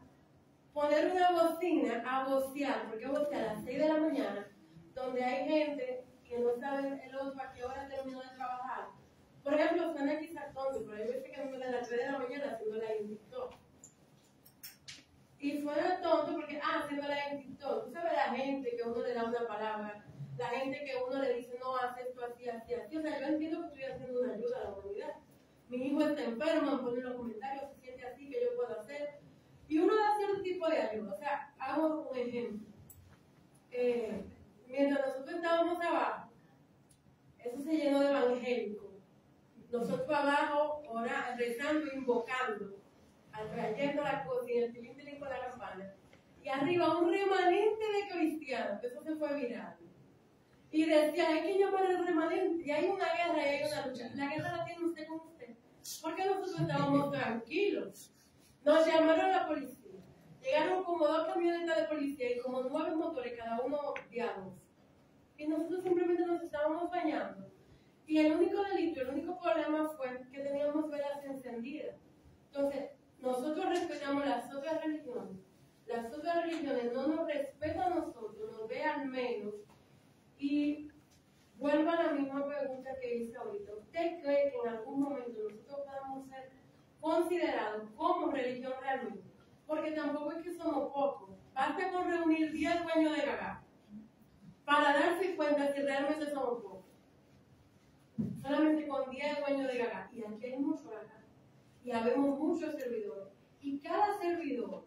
Speaker 10: poner una bocina a vocear, porque vocear a las 6 de la mañana, donde hay gente que no sabe el otro a qué hora terminó de trabajar. Por ejemplo, suena quizás tonto, pero hay veces que me a las 3 de la mañana haciendo la en TikTok. Y suena tonto porque, haciendo la en TikTok, tú sabes la gente que uno le da una palabra, la gente que uno le dice, no, haz esto así, así, así. O sea, yo entiendo que estoy haciendo una ayuda a la humanidad. Mi hijo está enfermo, pone en los comentarios, se siente así, que yo puedo hacer. Y uno da cierto tipo de ayuda. O sea, hago un ejemplo. Mientras nosotros estábamos abajo, eso se llenó de evangélicos. Nosotros abajo, rezando, invocando, trayendo la cosa y el tilín con la campana. Y arriba un remanente de cristianos, que eso se fue viral. Y decía, hay que llamar al remanente. Y hay una guerra y hay una lucha. La guerra la tiene usted con usted. Porque nosotros estábamos tranquilos. Nos llamaron a la policía. Llegaron como 2 camionetas de policía y como 9 motores, cada uno guiados. Y nosotros simplemente nos estábamos bañando. Y el único delito, el único problema fue que teníamos velas encendidas. Entonces, nosotros respetamos las otras religiones. Las otras religiones no nos respetan a nosotros, nos ve al menos. Y vuelvo a la misma pregunta que hice ahorita. ¿Usted cree que en algún momento nosotros podamos ser considerados como religión realmente? Porque tampoco es que somos pocos. Basta con reunir 10 dueños de gaga para darse cuenta si realmente somos pocos. Solamente con 10 dueños de gaga. Y aquí hay muchos gaga. Y habemos muchos servidores. Y cada servidor,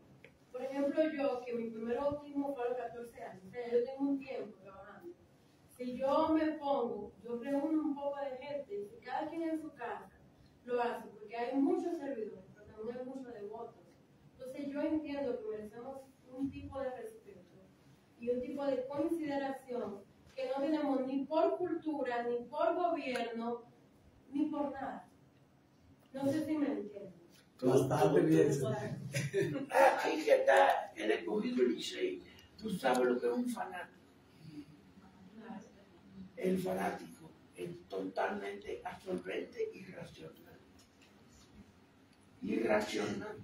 Speaker 10: por ejemplo yo, que mi primer bautismo fue a los 14 años, o sea, yo tengo un tiempo trabajando. Si yo me pongo, yo reúno un de gente, si cada quien en su casa lo hace, porque hay muchos servidores, pero también hay muchos devotos. Entonces yo entiendo que merecemos un tipo de respeto y un tipo de consideración que no tenemos ni por cultura, ni por gobierno, ni por nada. No sé si me entienden.
Speaker 3: Bastante bien.
Speaker 1: Aquí que está el escogido Licey, tú sabes lo que es un fanático. El fanático es totalmente absorbente y irracional. Irracional.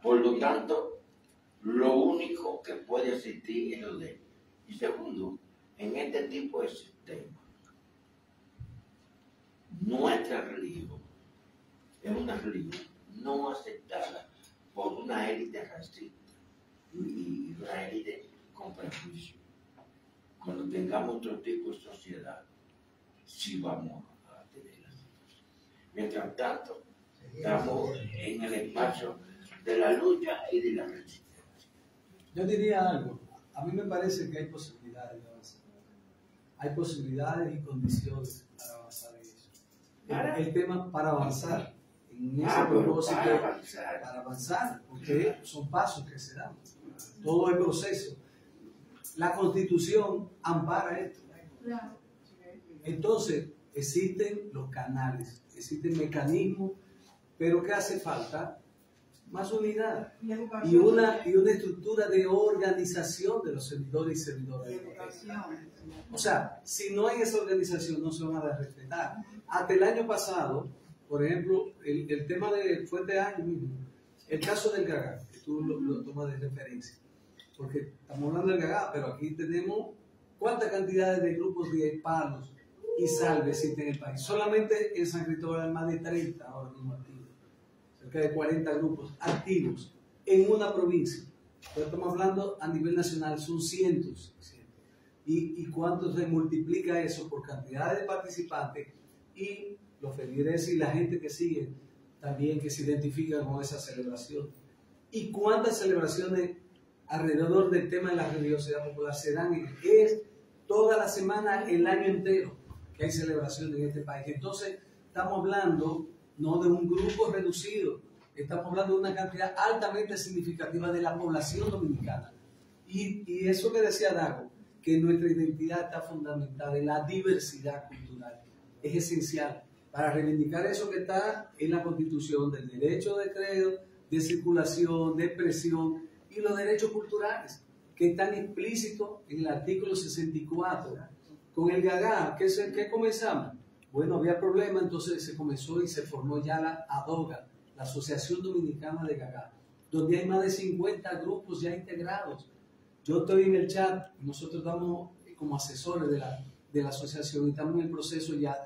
Speaker 1: Por lo tanto, lo único que puede existir es lo de él. Y segundo, en este tipo de sistema, nuestra religión es una religión no aceptada por una élite racista y una élite con prejuicio. Cuando tengamos otro tipo de sociedad, sí vamos a tener la situación. Mientras tanto, estamos en el espacio de la lucha y de la resistencia.
Speaker 3: Yo diría algo. A mí me parece que hay posibilidades de avanzar. Hay posibilidades y condiciones para avanzar en eso. El tema para avanzar en ese propósito, para avanzar, porque son pasos que se dan. Todo el proceso. La Constitución ampara esto. Entonces, existen los canales, existen mecanismos, pero ¿qué hace falta? Más unidad y una estructura de organización de los servidores y servidoras. O sea, si no hay esa organización, no se van a respetar. Hasta el año pasado, por ejemplo, el tema fue este año mismo, el caso del Gagá, que tú lo tomas de referencia, porque estamos hablando del Gagá, pero aquí tenemos cuántas cantidades de grupos de palos y salves existen en el país. Solamente en San Cristóbal hay más de 30 ahora mismo activos. Cerca de 40 grupos activos en una provincia. Pero estamos hablando a nivel nacional, son cientos. ¿Y cuánto se multiplica eso por cantidad de participantes y los feligreses y la gente que sigue también que se identifican con esa celebración? ¿Y cuántas celebraciones alrededor del tema de la religiosidad popular se dan? Es toda la semana, el año entero que hay celebraciones en este país. Entonces, estamos hablando no de un grupo reducido, estamos hablando de una cantidad altamente significativa de la población dominicana. Y eso que decía Dago, que nuestra identidad está fundamentada en la diversidad cultural, es esencial para reivindicar eso que está en la Constitución, del derecho de credo, de circulación, de expresión y los derechos culturales, que están explícitos en el artículo 64. Con el Gagá, ¿qué comenzamos? Bueno, había problemas, entonces se comenzó y se formó ya la ADOGA, la Asociación Dominicana de Gagá, donde hay más de 50 grupos ya integrados. Yo estoy en el chat, nosotros estamos como asesores de la asociación y estamos en el proceso ya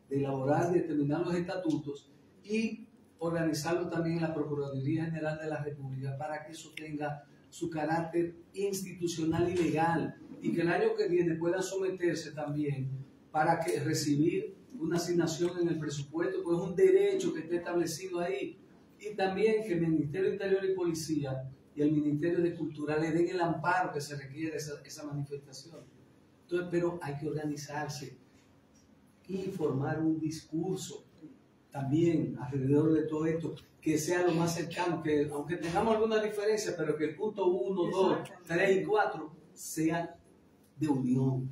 Speaker 3: de elaborar y determinar los estatutos y organizarlo también en la Procuraduría General de la República para que eso tenga su carácter institucional y legal y que el año que viene puedan someterse también para que recibir una asignación en el presupuesto, pues es un derecho que está establecido ahí. Y también que el Ministerio de Interior y Policía y el Ministerio de Cultura le den el amparo que se requiere esa manifestación. Entonces, pero hay que organizarse y formar un discurso también alrededor de todo esto, que sea lo más cercano, que aunque tengamos alguna diferencia, pero que el punto 1, 2, 3 y 4 sean de unión.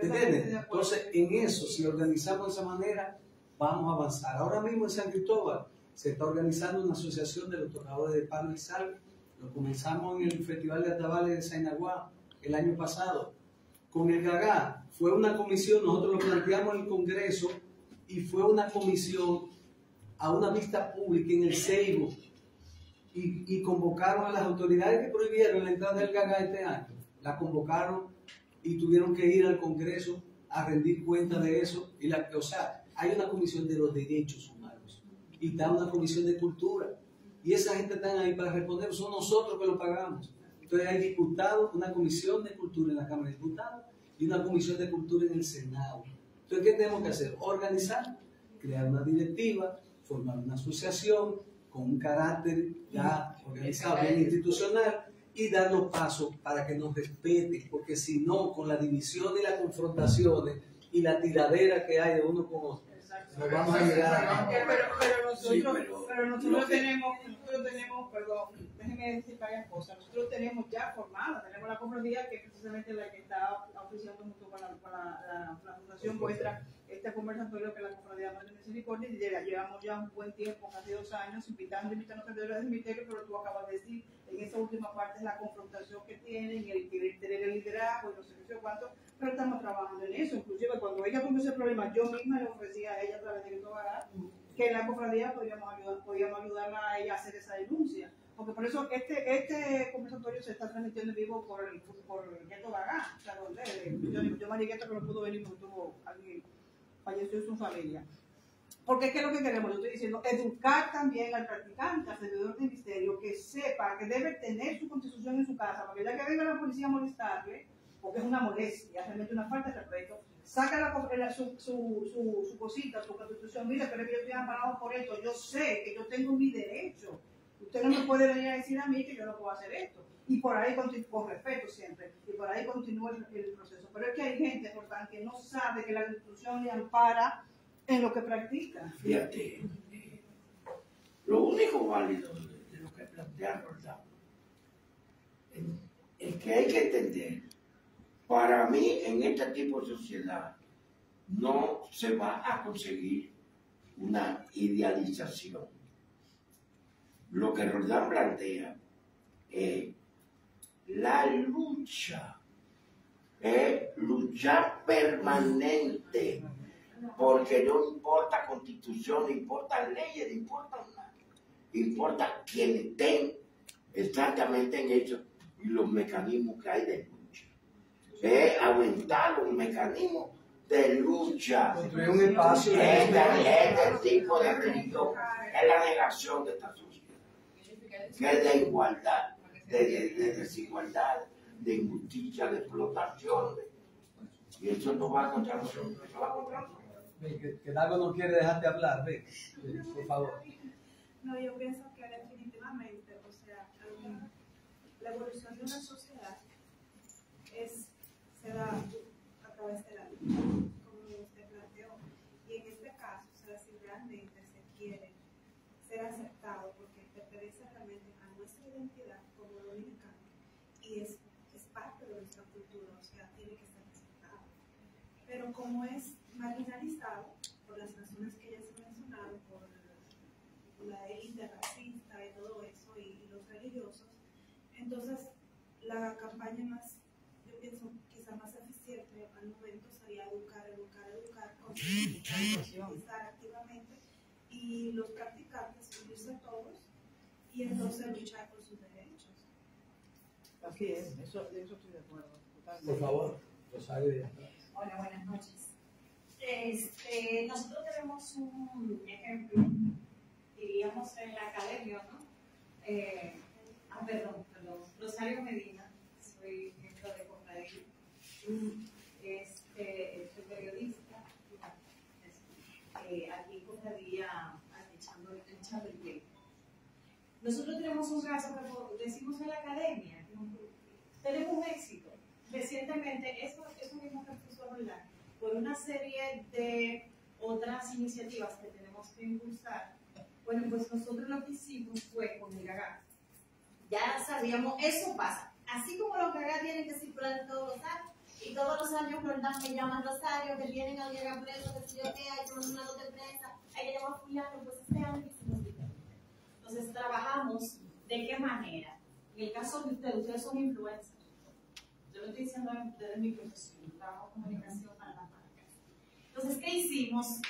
Speaker 3: ¿Entiendes? Entonces, en eso, si organizamos de esa manera, vamos a avanzar. Ahora mismo en San Cristóbal se está organizando una asociación de los tocadores de palo y salve. Lo comenzamos en el Festival de Atabales de Sainaguá el año pasado. Con el Gagá fue una comisión, nosotros lo planteamos en el Congreso y fue una comisión a una vista pública en el Seibo y convocaron a las autoridades que prohibieron la entrada del Gagá este año. La convocaron y tuvieron que ir al Congreso a rendir cuenta de eso. O sea, hay una comisión de los derechos humanos y está una comisión de cultura. Y esa gente está ahí para responder, son nosotros que lo pagamos. Entonces hay diputados, una comisión de cultura en la Cámara de Diputados y una comisión de cultura en el Senado. Entonces, ¿qué tenemos que hacer? Organizar, crear una directiva, formar una asociación con un carácter ya organizado, bien institucional, y dar los pasos para que nos respeten, porque si no, con la división y las confrontaciones, y la tiradera que hay de uno con otro. Nos vamos a llegar.
Speaker 4: Pero nosotros tenemos, perdón, déjenme decir varias cosas. Nosotros tenemos ya formada, tenemos la cofradía que es precisamente la que está oficiando junto con la fundación vuestra este conversatorio que es la cofradía Madre de Misericordia, y llevamos ya un buen tiempo, casi 2 años, invitando servidores del ministerio, pero tú acabas de decir, en esa última parte es la confrontación que tienen, el querer tener el liderazgo y no sé qué cuánto, pero estamos trabajando en eso. Inclusive cuando ella tuvo ese problema, yo misma le ofrecía a ella a través de Gueto Bagá que en la cofradía podíamos ayudarla a ella a hacer esa denuncia. Porque por eso este conversatorio se está transmitiendo en vivo por Gueto Bagá, o sea, donde yo María Gueto que no pudo venir porque alguien falleció en su familia. Porque ¿qué es lo que queremos? Yo estoy diciendo, educar también al practicante, al servidor del ministerio, que sepa que debe tener su constitución en su casa, porque ya que venga la policía a molestarle, porque es una molestia, realmente una falta de respeto, saca su cosita, su constitución, mira, pero yo estoy amparado por esto, yo sé que yo tengo mi derecho, usted no me puede venir a decir a mí que yo no puedo hacer esto, y por ahí, con respeto siempre, y por ahí continúa el proceso. Pero es que hay gente, por tanto, que no sabe que la constitución le ampara en lo que practica.
Speaker 1: Fíjate, lo único válido de lo que plantea Roldán es que hay que entender, para mí en este tipo de sociedad no se va a conseguir una idealización. Lo que Roldán plantea es la lucha, es luchar permanente. Porque no importa constitución, no importa leyes, no importa nada. Importa quienes estén exactamente en eso y los mecanismos que hay de lucha. Es aumentar los mecanismos de lucha.
Speaker 3: Construir un espacio.
Speaker 1: Este tipo de religión es la negación de esta sociedad. Que es de igualdad, de desigualdad, de injusticia, de explotación. Y eso no va contra nosotros, eso va contra nosotros.
Speaker 3: Que Dago no quiere dejarte hablar, ve, por favor.
Speaker 11: No, yo pienso que definitivamente, o sea, la evolución de una sociedad se da a través de la lucha, como usted planteó. Y en este caso, o sea, si realmente se quiere ser aceptado, porque pertenece realmente a nuestra identidad como dominicano, y es parte de nuestra cultura, o sea, tiene que ser aceptado. Pero como es marginalizado por las razones que ya se mencionaron, por la élite racista y todo eso, y los religiosos, entonces la campaña más, yo pienso, quizá más eficiente al momento sería educar, concientizar activamente, y los practicantes unirse todos, y entonces luchar por sus derechos.
Speaker 4: Así es, eso estoy de acuerdo.
Speaker 3: Por favor, Rosario.
Speaker 12: Hola, buenas noches. Nosotros tenemos un ejemplo, diríamos en la academia, ¿no? Perdón, Rosario Medina, soy miembro de cofradía, soy periodista, aquí en cofradía echando el tiempo. Nosotros tenemos un caso que decimos en la academia, tenemos un éxito. Recientemente, eso mismo que puso Roldán, por una serie de otras iniciativas que tenemos que impulsar. Bueno, pues nosotros lo que hicimos fue con el Gagá. Ya sabíamos, eso pasa. Así como los Gagá tienen que circular todos los años, y todos los años Roldán me llaman Rosario, que tienen a Gagá preso, que si yo qué, hay que mandar una nota de prensa, hay que llamar a fulano, pues este año hicimos diferente. Entonces trabajamos, ¿de qué manera? En el caso de ustedes son influencers. Yo lo estoy diciendo desde mi profesión, trabajo en comunicación para las marcas. Entonces, ¿qué hicimos?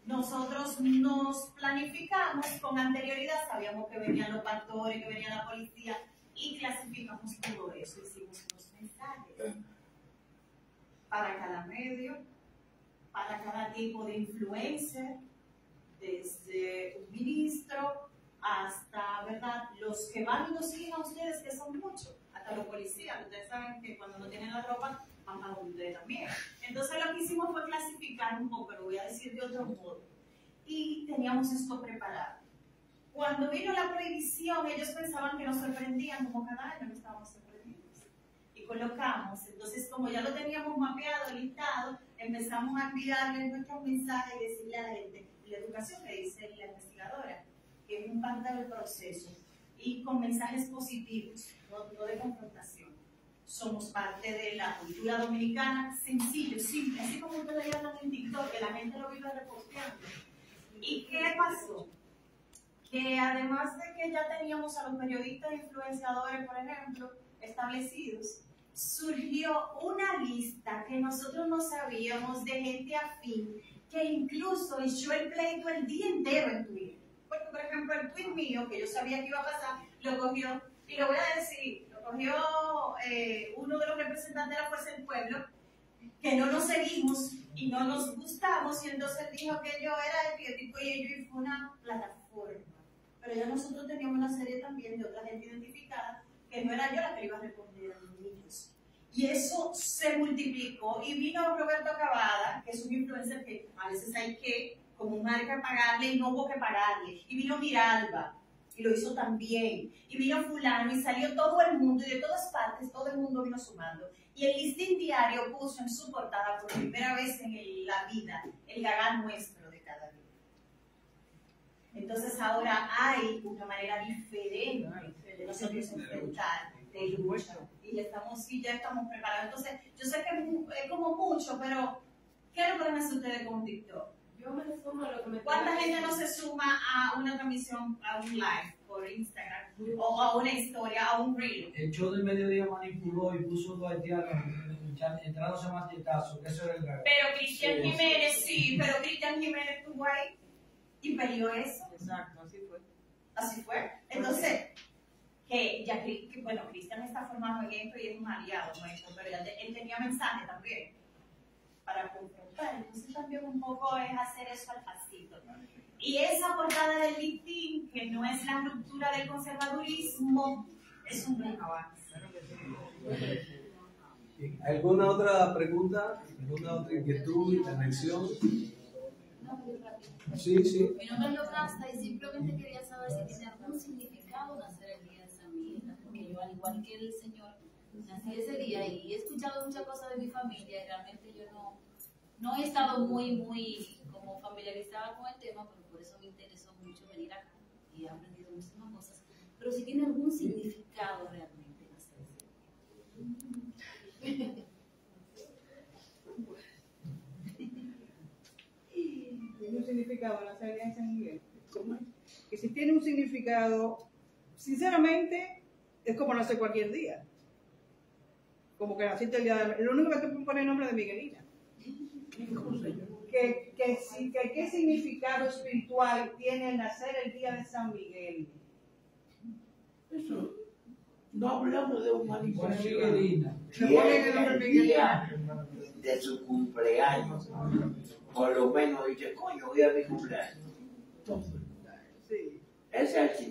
Speaker 12: Nosotros nos planificamos con anterioridad, sabíamos que venían los pastores, que venía la policía, y clasificamos todo eso. Hicimos unos mensajes para cada medio, para cada tipo de influencer, desde un ministro hasta, ¿verdad?, los que van y los siguen a ustedes, que son muchos, hasta los policías. Ustedes saben que cuando no tienen la ropa, van a ustedes también. Entonces lo que hicimos fue clasificar un poco, lo voy a decir de otro modo. Y teníamos esto preparado. Cuando vino la prohibición, ellos pensaban que nos sorprendían, como cada año no estábamos sorprendidos. Y colocamos. Entonces, como ya lo teníamos mapeado, listado, empezamos a enviarle nuestros mensajes y decirle a la gente, la educación que dice la investigadora, que es un parte del proceso, y con mensajes positivos, no de confrontación. Somos parte de la cultura dominicana, sencillo, simple, así como ustedes hablan en TikTok, que la gente lo vive reposteando. ¿Y qué pasó? Que además de que ya teníamos a los periodistas e influenciadores, por ejemplo, establecidos, surgió una lista que nosotros no sabíamos de gente afín, que incluso echó el pleito el día entero en Twitter. Porque, por ejemplo, el tweet mío, que yo sabía que iba a pasar, lo cogió, y lo voy a decir, lo cogió uno de los representantes de la Fuerza del Pueblo, que no nos seguimos y no nos gustamos, y entonces dijo que yo era el biotipo y ello, y fue una plataforma. Pero ya nosotros teníamos una serie también de otra gente identificada, que no era yo la que le iba a responder a los niños. Y eso se multiplicó, y vino Roberto Cavada, que es un influencer que a veces hay que, como marca, pagarle, y no hubo que pagarle. Y vino Miralba, y lo hizo también. Y vino fulano, y salió todo el mundo, y de todas partes, todo el mundo vino sumando. Y el Listín Diario puso en su portada, por primera vez en la vida, el Gagán nuestro de cada día. Entonces ahora hay una manera diferente de nosotros enfrentar, de lucha. Y ya estamos preparados. Entonces, yo sé que es como mucho, pero ¿qué es lo que van a hacer ustedes con TikTok?
Speaker 10: Yo me sumo a lo que me
Speaker 12: ¿Cuánta gente no se suma a una transmisión, a un live por Instagram, o a una historia, a un reel?
Speaker 6: El show del mediodía manipuló y puso dos haitianos entrándose a machetazos, que eso era el dragón.
Speaker 12: Pero Cristian Jiménez, sí, pero Cristian Jiménez estuvo ahí y peleó eso.
Speaker 4: Exacto, así fue.
Speaker 12: Así fue. Entonces, bueno, Cristian está formado en esto y es un aliado nuestro, pero él tenía mensaje también para confrontar. Entonces también un poco es hacer eso al pasito. Y esa portada del LinkedIn, que no es la ruptura del conservadurismo, es un gran avance.
Speaker 3: ¿Alguna otra pregunta? ¿Alguna otra inquietud, intervención?
Speaker 2: No, muy rápido.
Speaker 3: Sí, sí.
Speaker 2: Mi nombre es Yocasta y simplemente quería saber si tiene algún significado nacer el día de San Miguel, porque yo, al igual que el Señor, nací ese día y he escuchado muchas cosas de mi familia y realmente yo no he estado muy como familiarizada con el tema, pero por eso me interesó mucho venir acá y he aprendido muchísimas cosas. Pero si tiene algún significado realmente nacer ese día.
Speaker 4: ¿Tiene un significado la serie de San Miguel? ¿Cómo es? Que si tiene un significado, sinceramente, es como nacer cualquier día. Como que naciste el día de... Lo único que te puedo poner el nombre de Miguelina. ¿Qué significado espiritual tiene el nacer el día de San Miguel?
Speaker 1: Eso, no hablamos de humanización.
Speaker 6: Miguelina.
Speaker 1: El día de su cumpleaños, por lo menos dice, coño, voy a mi cumpleaños. Entonces,
Speaker 4: Sí,
Speaker 1: ese es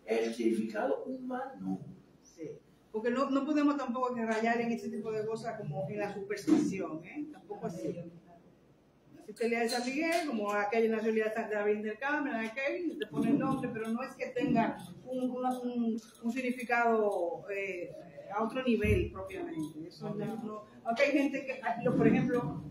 Speaker 1: el significado humano.
Speaker 4: sí. Porque no podemos tampoco rayar en ese tipo de cosas como en la superstición, ¿eh? Tampoco así. Naciste el día de San Miguel, como aquella nació el día de la Virgen del Carmen, aquel, te pone el nombre, pero no es que tenga un significado a otro nivel propiamente. Eso no. Aunque hay gente que, por ejemplo,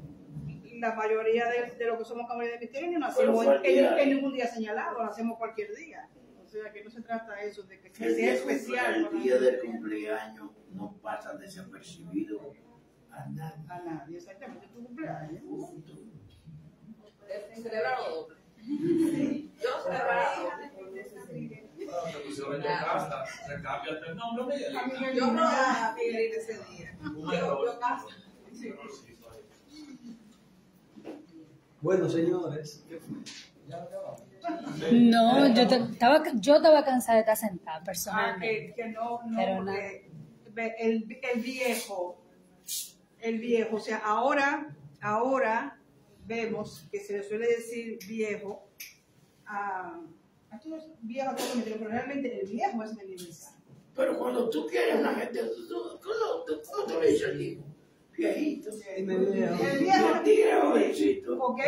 Speaker 4: la mayoría de los que somos caballeros de misterio no nacemos en ningún día señalado, lo hacemos cualquier día. O sea que no se trata de eso, de que sea especial.
Speaker 1: El día del cumpleaños no pasa desapercibido a nadie.
Speaker 4: A nadie, exactamente, tu cumpleaños.
Speaker 7: Celebrarlo doble. Yo celebrarlo doble.
Speaker 8: Recámbiate el nombre, Miguel.
Speaker 7: Yo no a Miguelita ese día. Yo caso.
Speaker 3: Bueno, señores.
Speaker 13: No, yo estaba cansada de estar sentada personalmente.
Speaker 4: Que no,
Speaker 13: Pero
Speaker 4: porque el viejo, o sea, ahora vemos que se le suele decir viejo a todos viejos, pero realmente el viejo es minimizado.
Speaker 1: Pero cuando tú quieres a la gente, ¿cómo te le dices al hijo? Viejito.
Speaker 4: El viejo,
Speaker 1: jovencito.
Speaker 4: porque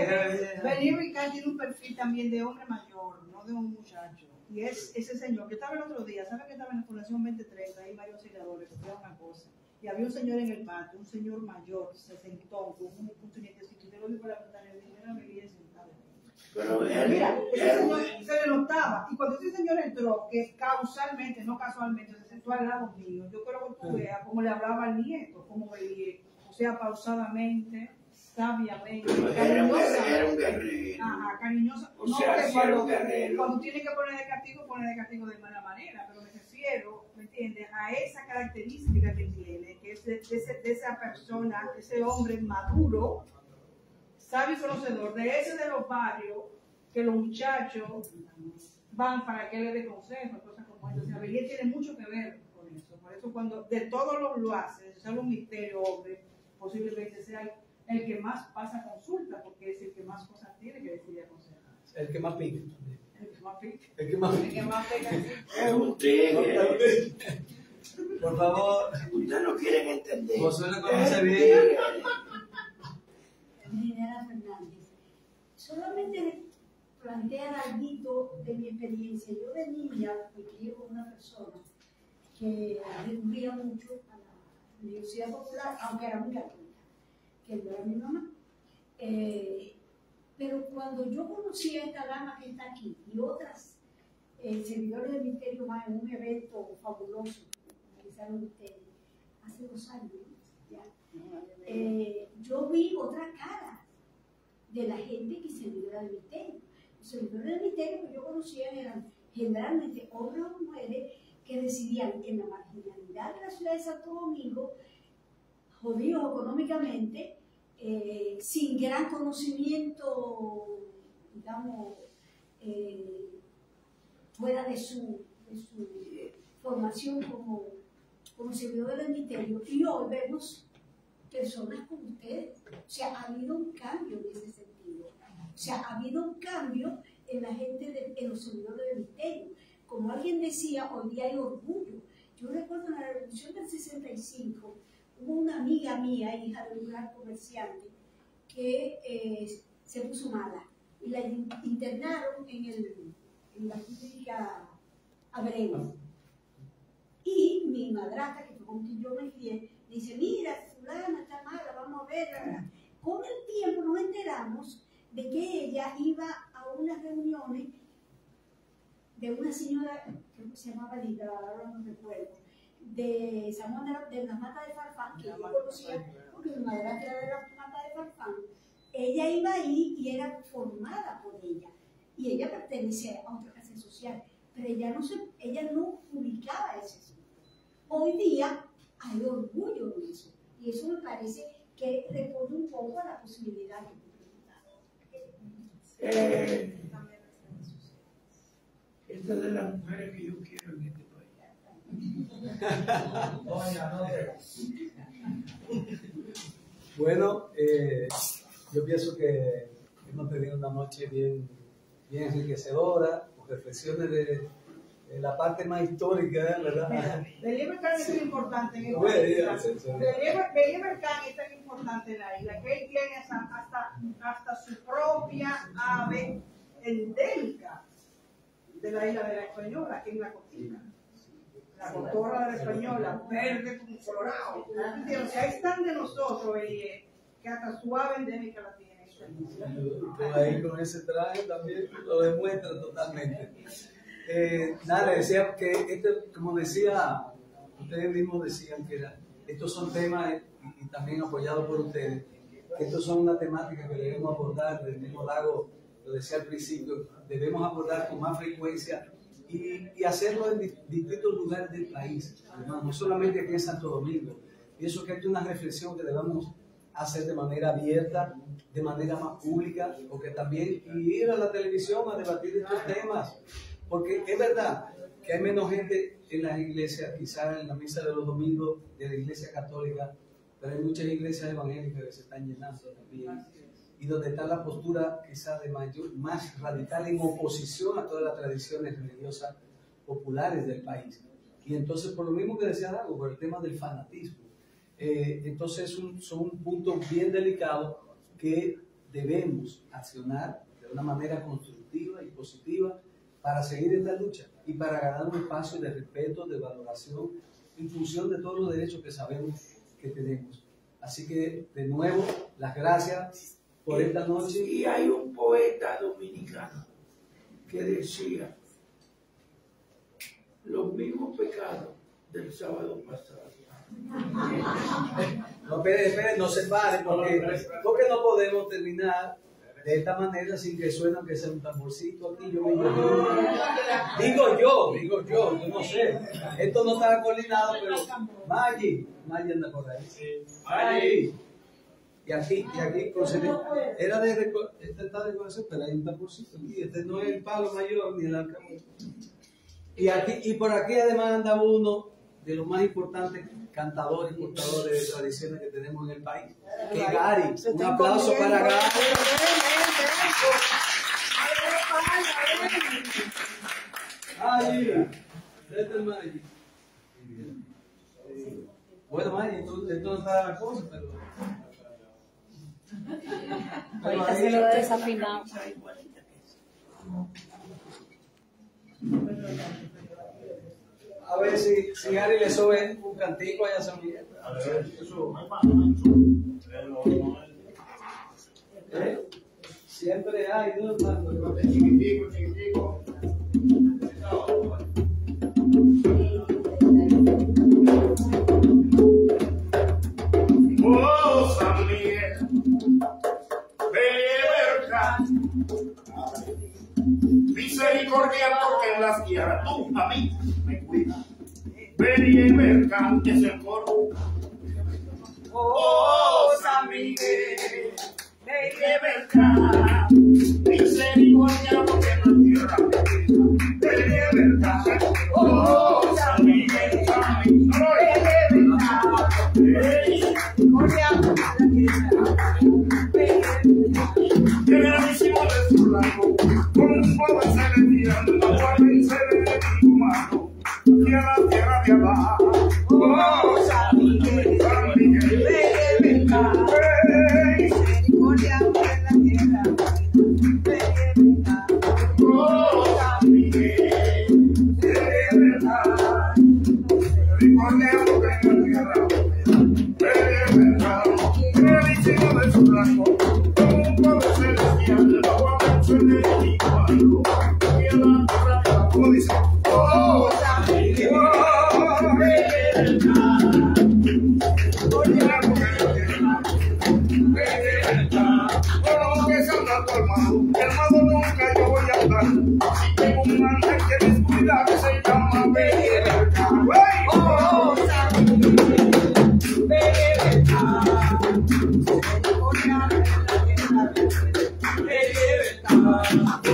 Speaker 4: Benny Ricard tiene un perfil también de hombre mayor, no de un muchacho. Y es ese señor que estaba el otro día, ¿sabe que estaba en la Fundación 2030? Hay varios senadores que hacían una cosa. y había un señor en el patio, un señor mayor, se sentó con un nietecito, y te lo dijo la pantalla, y dijo, me vi sentado.
Speaker 1: Pero
Speaker 4: Mira, ese señor se le notaba, y cuando ese señor entró, que causalmente, no casualmente, se sentó al lado mío, yo creo que tú veas cómo le hablaba al nieto, cómo veía, o sea, pausadamente, sabiamente, cariñosa.
Speaker 1: Era un guerrero.
Speaker 4: Ajá, cariñosa.
Speaker 1: O
Speaker 4: No,
Speaker 1: sea,
Speaker 4: porque
Speaker 1: sí era un guerrero.
Speaker 4: cuando tiene que poner de castigo de mala manera, pero me refiero, ¿me entiendes? A esa característica que tiene, que es de esa persona, ese hombre maduro, sabio y conocedor, de ese de los barrios, que los muchachos van para que le dé consejos, cosas como eso. O sea, Belier tiene mucho que ver con eso. Por eso cuando de todos los lo hace, es un misterio, hombre, posiblemente sea el que más pasa consulta, porque es el que más cosas tiene que decir y aconsejar.
Speaker 3: El que más pique.
Speaker 4: El que más pica.
Speaker 3: El que más
Speaker 4: El que más pega.
Speaker 1: Es un tigre.
Speaker 3: Por favor.
Speaker 1: Ustedes no quieren entender.
Speaker 3: José lo conoce bien.
Speaker 14: General Fernández, solamente plantear algo de mi experiencia. Yo de niña viví con una persona que recurría mucho a la Universidad Popular, aunque era muy católica, que no era mi mamá. Pero cuando yo conocí a esta dama que está aquí y otras servidores del Ministerio más en un evento fabuloso que realizaron ustedes hace 2 años, ya, yo vi otra cara de la gente que servía del Ministerio. Los servidores del Ministerio que yo conocía eran generalmente hombres o mujeres que residían en la marginalidad de la ciudad de Santo Domingo, jodidos económicamente, sin gran conocimiento, digamos, fuera de su formación como servidor del Ministerio. Y hoy vemos personas como ustedes. O sea, ha habido un cambio en ese sentido. O sea, ha habido un cambio en la gente, en los servidores del Ministerio. Como alguien decía, hoy día hay orgullo. Yo recuerdo en la Revolución del 65, hubo una amiga mía, hija de un gran comerciante, que se puso mala y la internaron en la clínica Abreu. Y mi madrastra, que fue con quien yo me crié, dice, mira, fulana está mala, vamos a verla. Con el tiempo nos enteramos de que ella iba a unas reuniones de una señora, creo que se llamaba Lita, ahora no recuerdo, de San Juan de las Matas de Farfán, que yo conocía, porque mi madrastra era de las Matas de Farfán. Ella iba ahí y era formada por ella. Y ella pertenece a otra clase social, pero ella no publicaba ese asunto. Hoy día hay orgullo en eso. Y eso me parece que responde un poco a la posibilidad que tú preguntabas.
Speaker 1: Esta es de las mujeres que yo quiero en este país.
Speaker 3: Bueno, yo pienso que hemos tenido una noche bien enriquecedora, con reflexiones de la parte más histórica, ¿verdad?
Speaker 4: Belier Berkán es tan importante en esta isla. Belier Berkán es tan importante en la isla que él tiene hasta su propia ave endémica de la isla de la Española, que es la cotina. La cotorra de la Española, verde como colorado. O sea, es tan de nosotros, Belier, que hasta su ave endémica la tiene.
Speaker 3: Ahí con ese traje también lo demuestra totalmente. Nada, le decía que como decía, ustedes mismos decían que estos son temas, y también apoyados por ustedes, que estos son una temática que debemos abordar del mismo lago, lo decía al principio, debemos abordar con más frecuencia y hacerlo en distintos lugares del país, no solamente aquí en Santo Domingo. Pienso que es una reflexión que debemos hacer de manera abierta, de manera más pública, porque también ir a la televisión a debatir estos temas, porque es verdad que hay menos gente en las iglesias, quizás en la misa de los domingos de la iglesia católica, pero hay muchas iglesias evangélicas que se están llenando también, y donde está la postura quizás más radical en oposición a todas las tradiciones religiosas populares del país. Y entonces, por lo mismo que decía Dago, por el tema del fanatismo, entonces son puntos bien delicados que debemos accionar de una manera constructiva y positiva para seguir esta lucha y para ganar un espacio de respeto, de valoración, en función de todos los derechos que sabemos que tenemos. Así que, de nuevo, las gracias por esta noche.
Speaker 1: Y hay un poeta dominicano que decía los mismos pecados del sábado pasado.
Speaker 3: No, espere, no se pare, porque no podemos terminar de esta manera sin que suene aunque sea un tamborcito aquí. Digo yo no sé. Esto no está coordinado, pero Maggi anda por ahí. Maggi. Y aquí era este está de conocer, pero hay un tamborcito aquí. Este no es el palo mayor ni el alcahuete. Y por aquí además anda uno de los más importantes cantadores y portadores de tradiciones que tenemos en el país, que es Gary. Un aplauso para Gary. Maggi. Bueno, Maggi, esto no está la cosa, pero
Speaker 13: ahorita se lo desafinado.
Speaker 3: A ver si Gary le sube un cantico allá a San Miguel.
Speaker 8: A ver, eso.
Speaker 3: Siempre hay, ¿no, hermano?
Speaker 8: Chiquitico. Oh, San Miguel, verga, misericordia porque en las tierras tú a mí me cuidas. Verga es el coro. Oh, San Miguel, verga, misericordia porque en la tierra me cuidas. Verga, oh, San Miguel, que gravísimo de su lado, con un poco celestial, no puede vencer el enemigo humano, y a la tierra de abajo. Oh, San Miguel, misericordia por la tierra. Oh, San Miguel, de verdad, misericordia por la tierra. Gravísimo de su lado, con un poco celestial, no puede vencer el enemigo humano, y a la tierra de abajo. Como dice, oh, San Miguel, hermano, nunca yo voy a andar. Si tengo un ángel que descuida, que se llama Verga. Oh, San Miguel, Verga.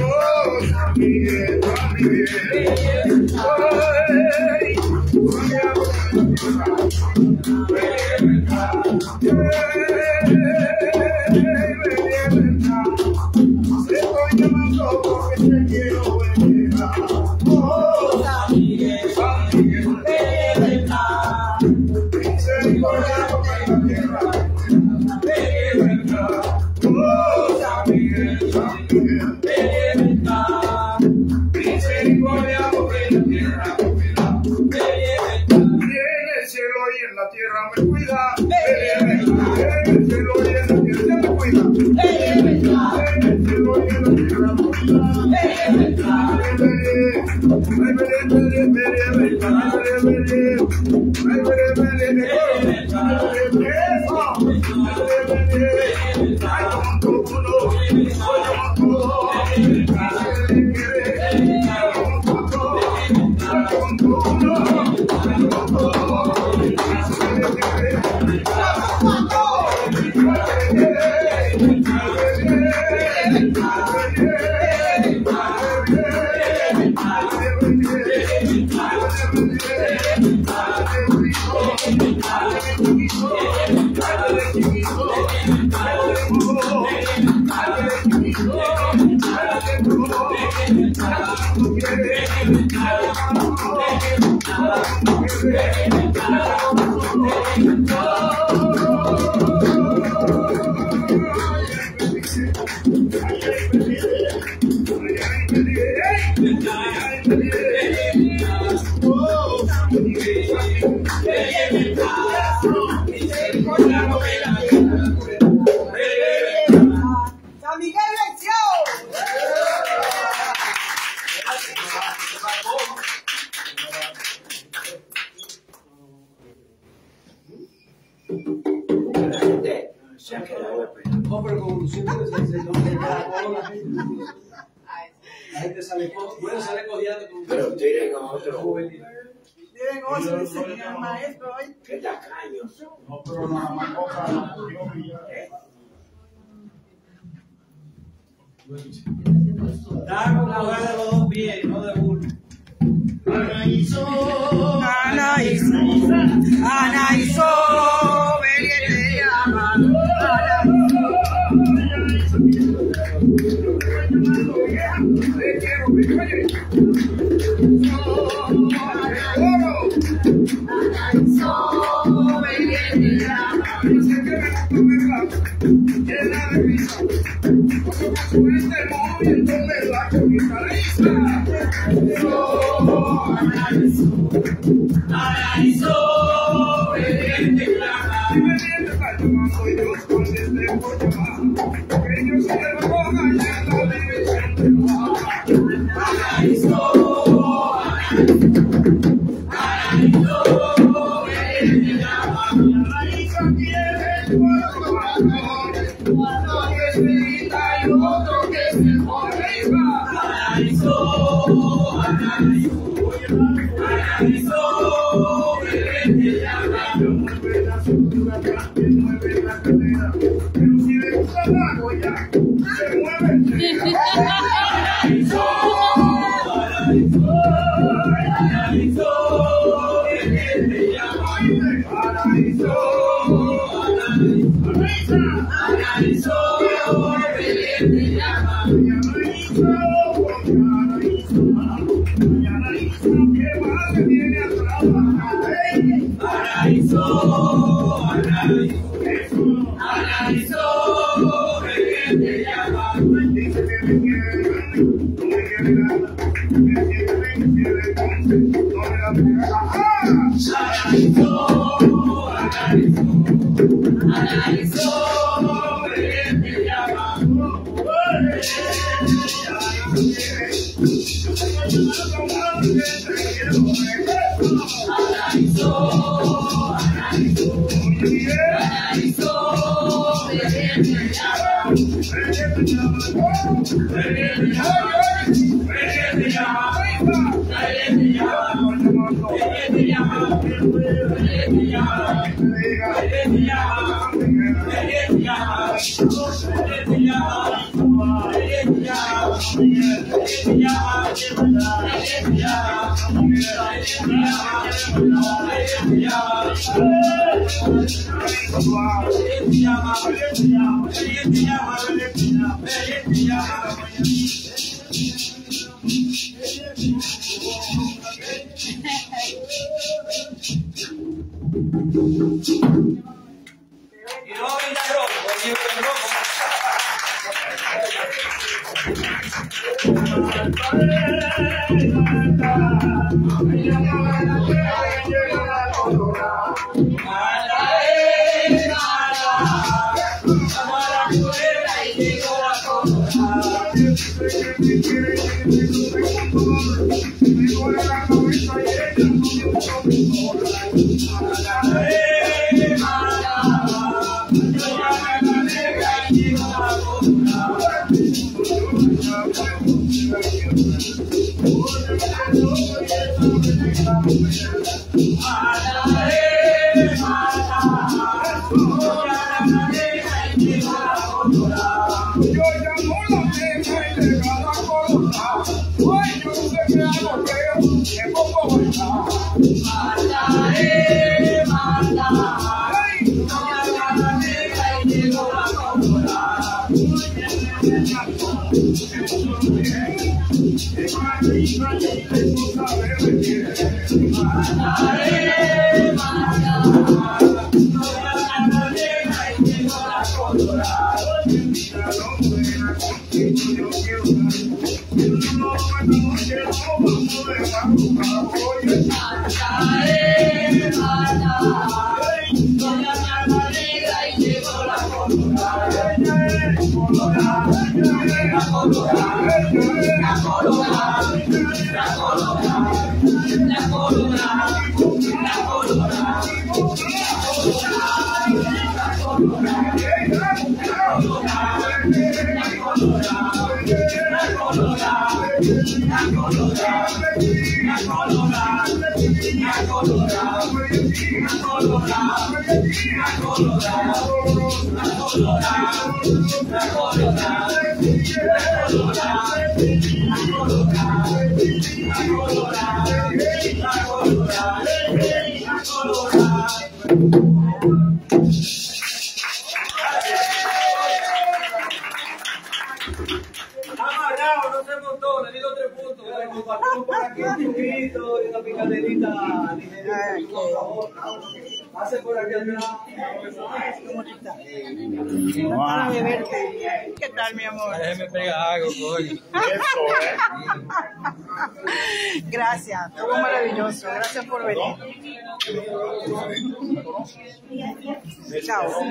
Speaker 8: Oh, San Miguel, San Miguel. Estoy llamando porque te quiero ver. Oh, San Miguel, Verga. Misericordia porque la tierra. Verga. Oh, San Miguel, Verga. Misericordia porque la tierra. Y en el cielo y en la tierra me cuida. En el cielo y en la tierra me cuida. En el cielo y en la tierra me
Speaker 3: La gente sale, bueno, sale cojeando con...
Speaker 1: Pero tienen otro.
Speaker 4: Tienen otro, dice el maestro hoy.
Speaker 1: ¿Qué tacaños son?
Speaker 9: No, pero nada más cosa.
Speaker 6: Da con la hoja de los dos pies, no de uno.
Speaker 8: Anaíso, ven que te llaman. La
Speaker 6: Amarrado, no se montó, le digo 3 puntos. Compartimos por aquí un poquito y una picaderita. Por favor, pase por aquí atrás.
Speaker 4: ¿Cómo tú estás? ¿Qué tal, mi amor?
Speaker 6: Déjeme pegar algo, coño.
Speaker 4: Gracias, estuvo maravilloso. Gracias por venir. Chao.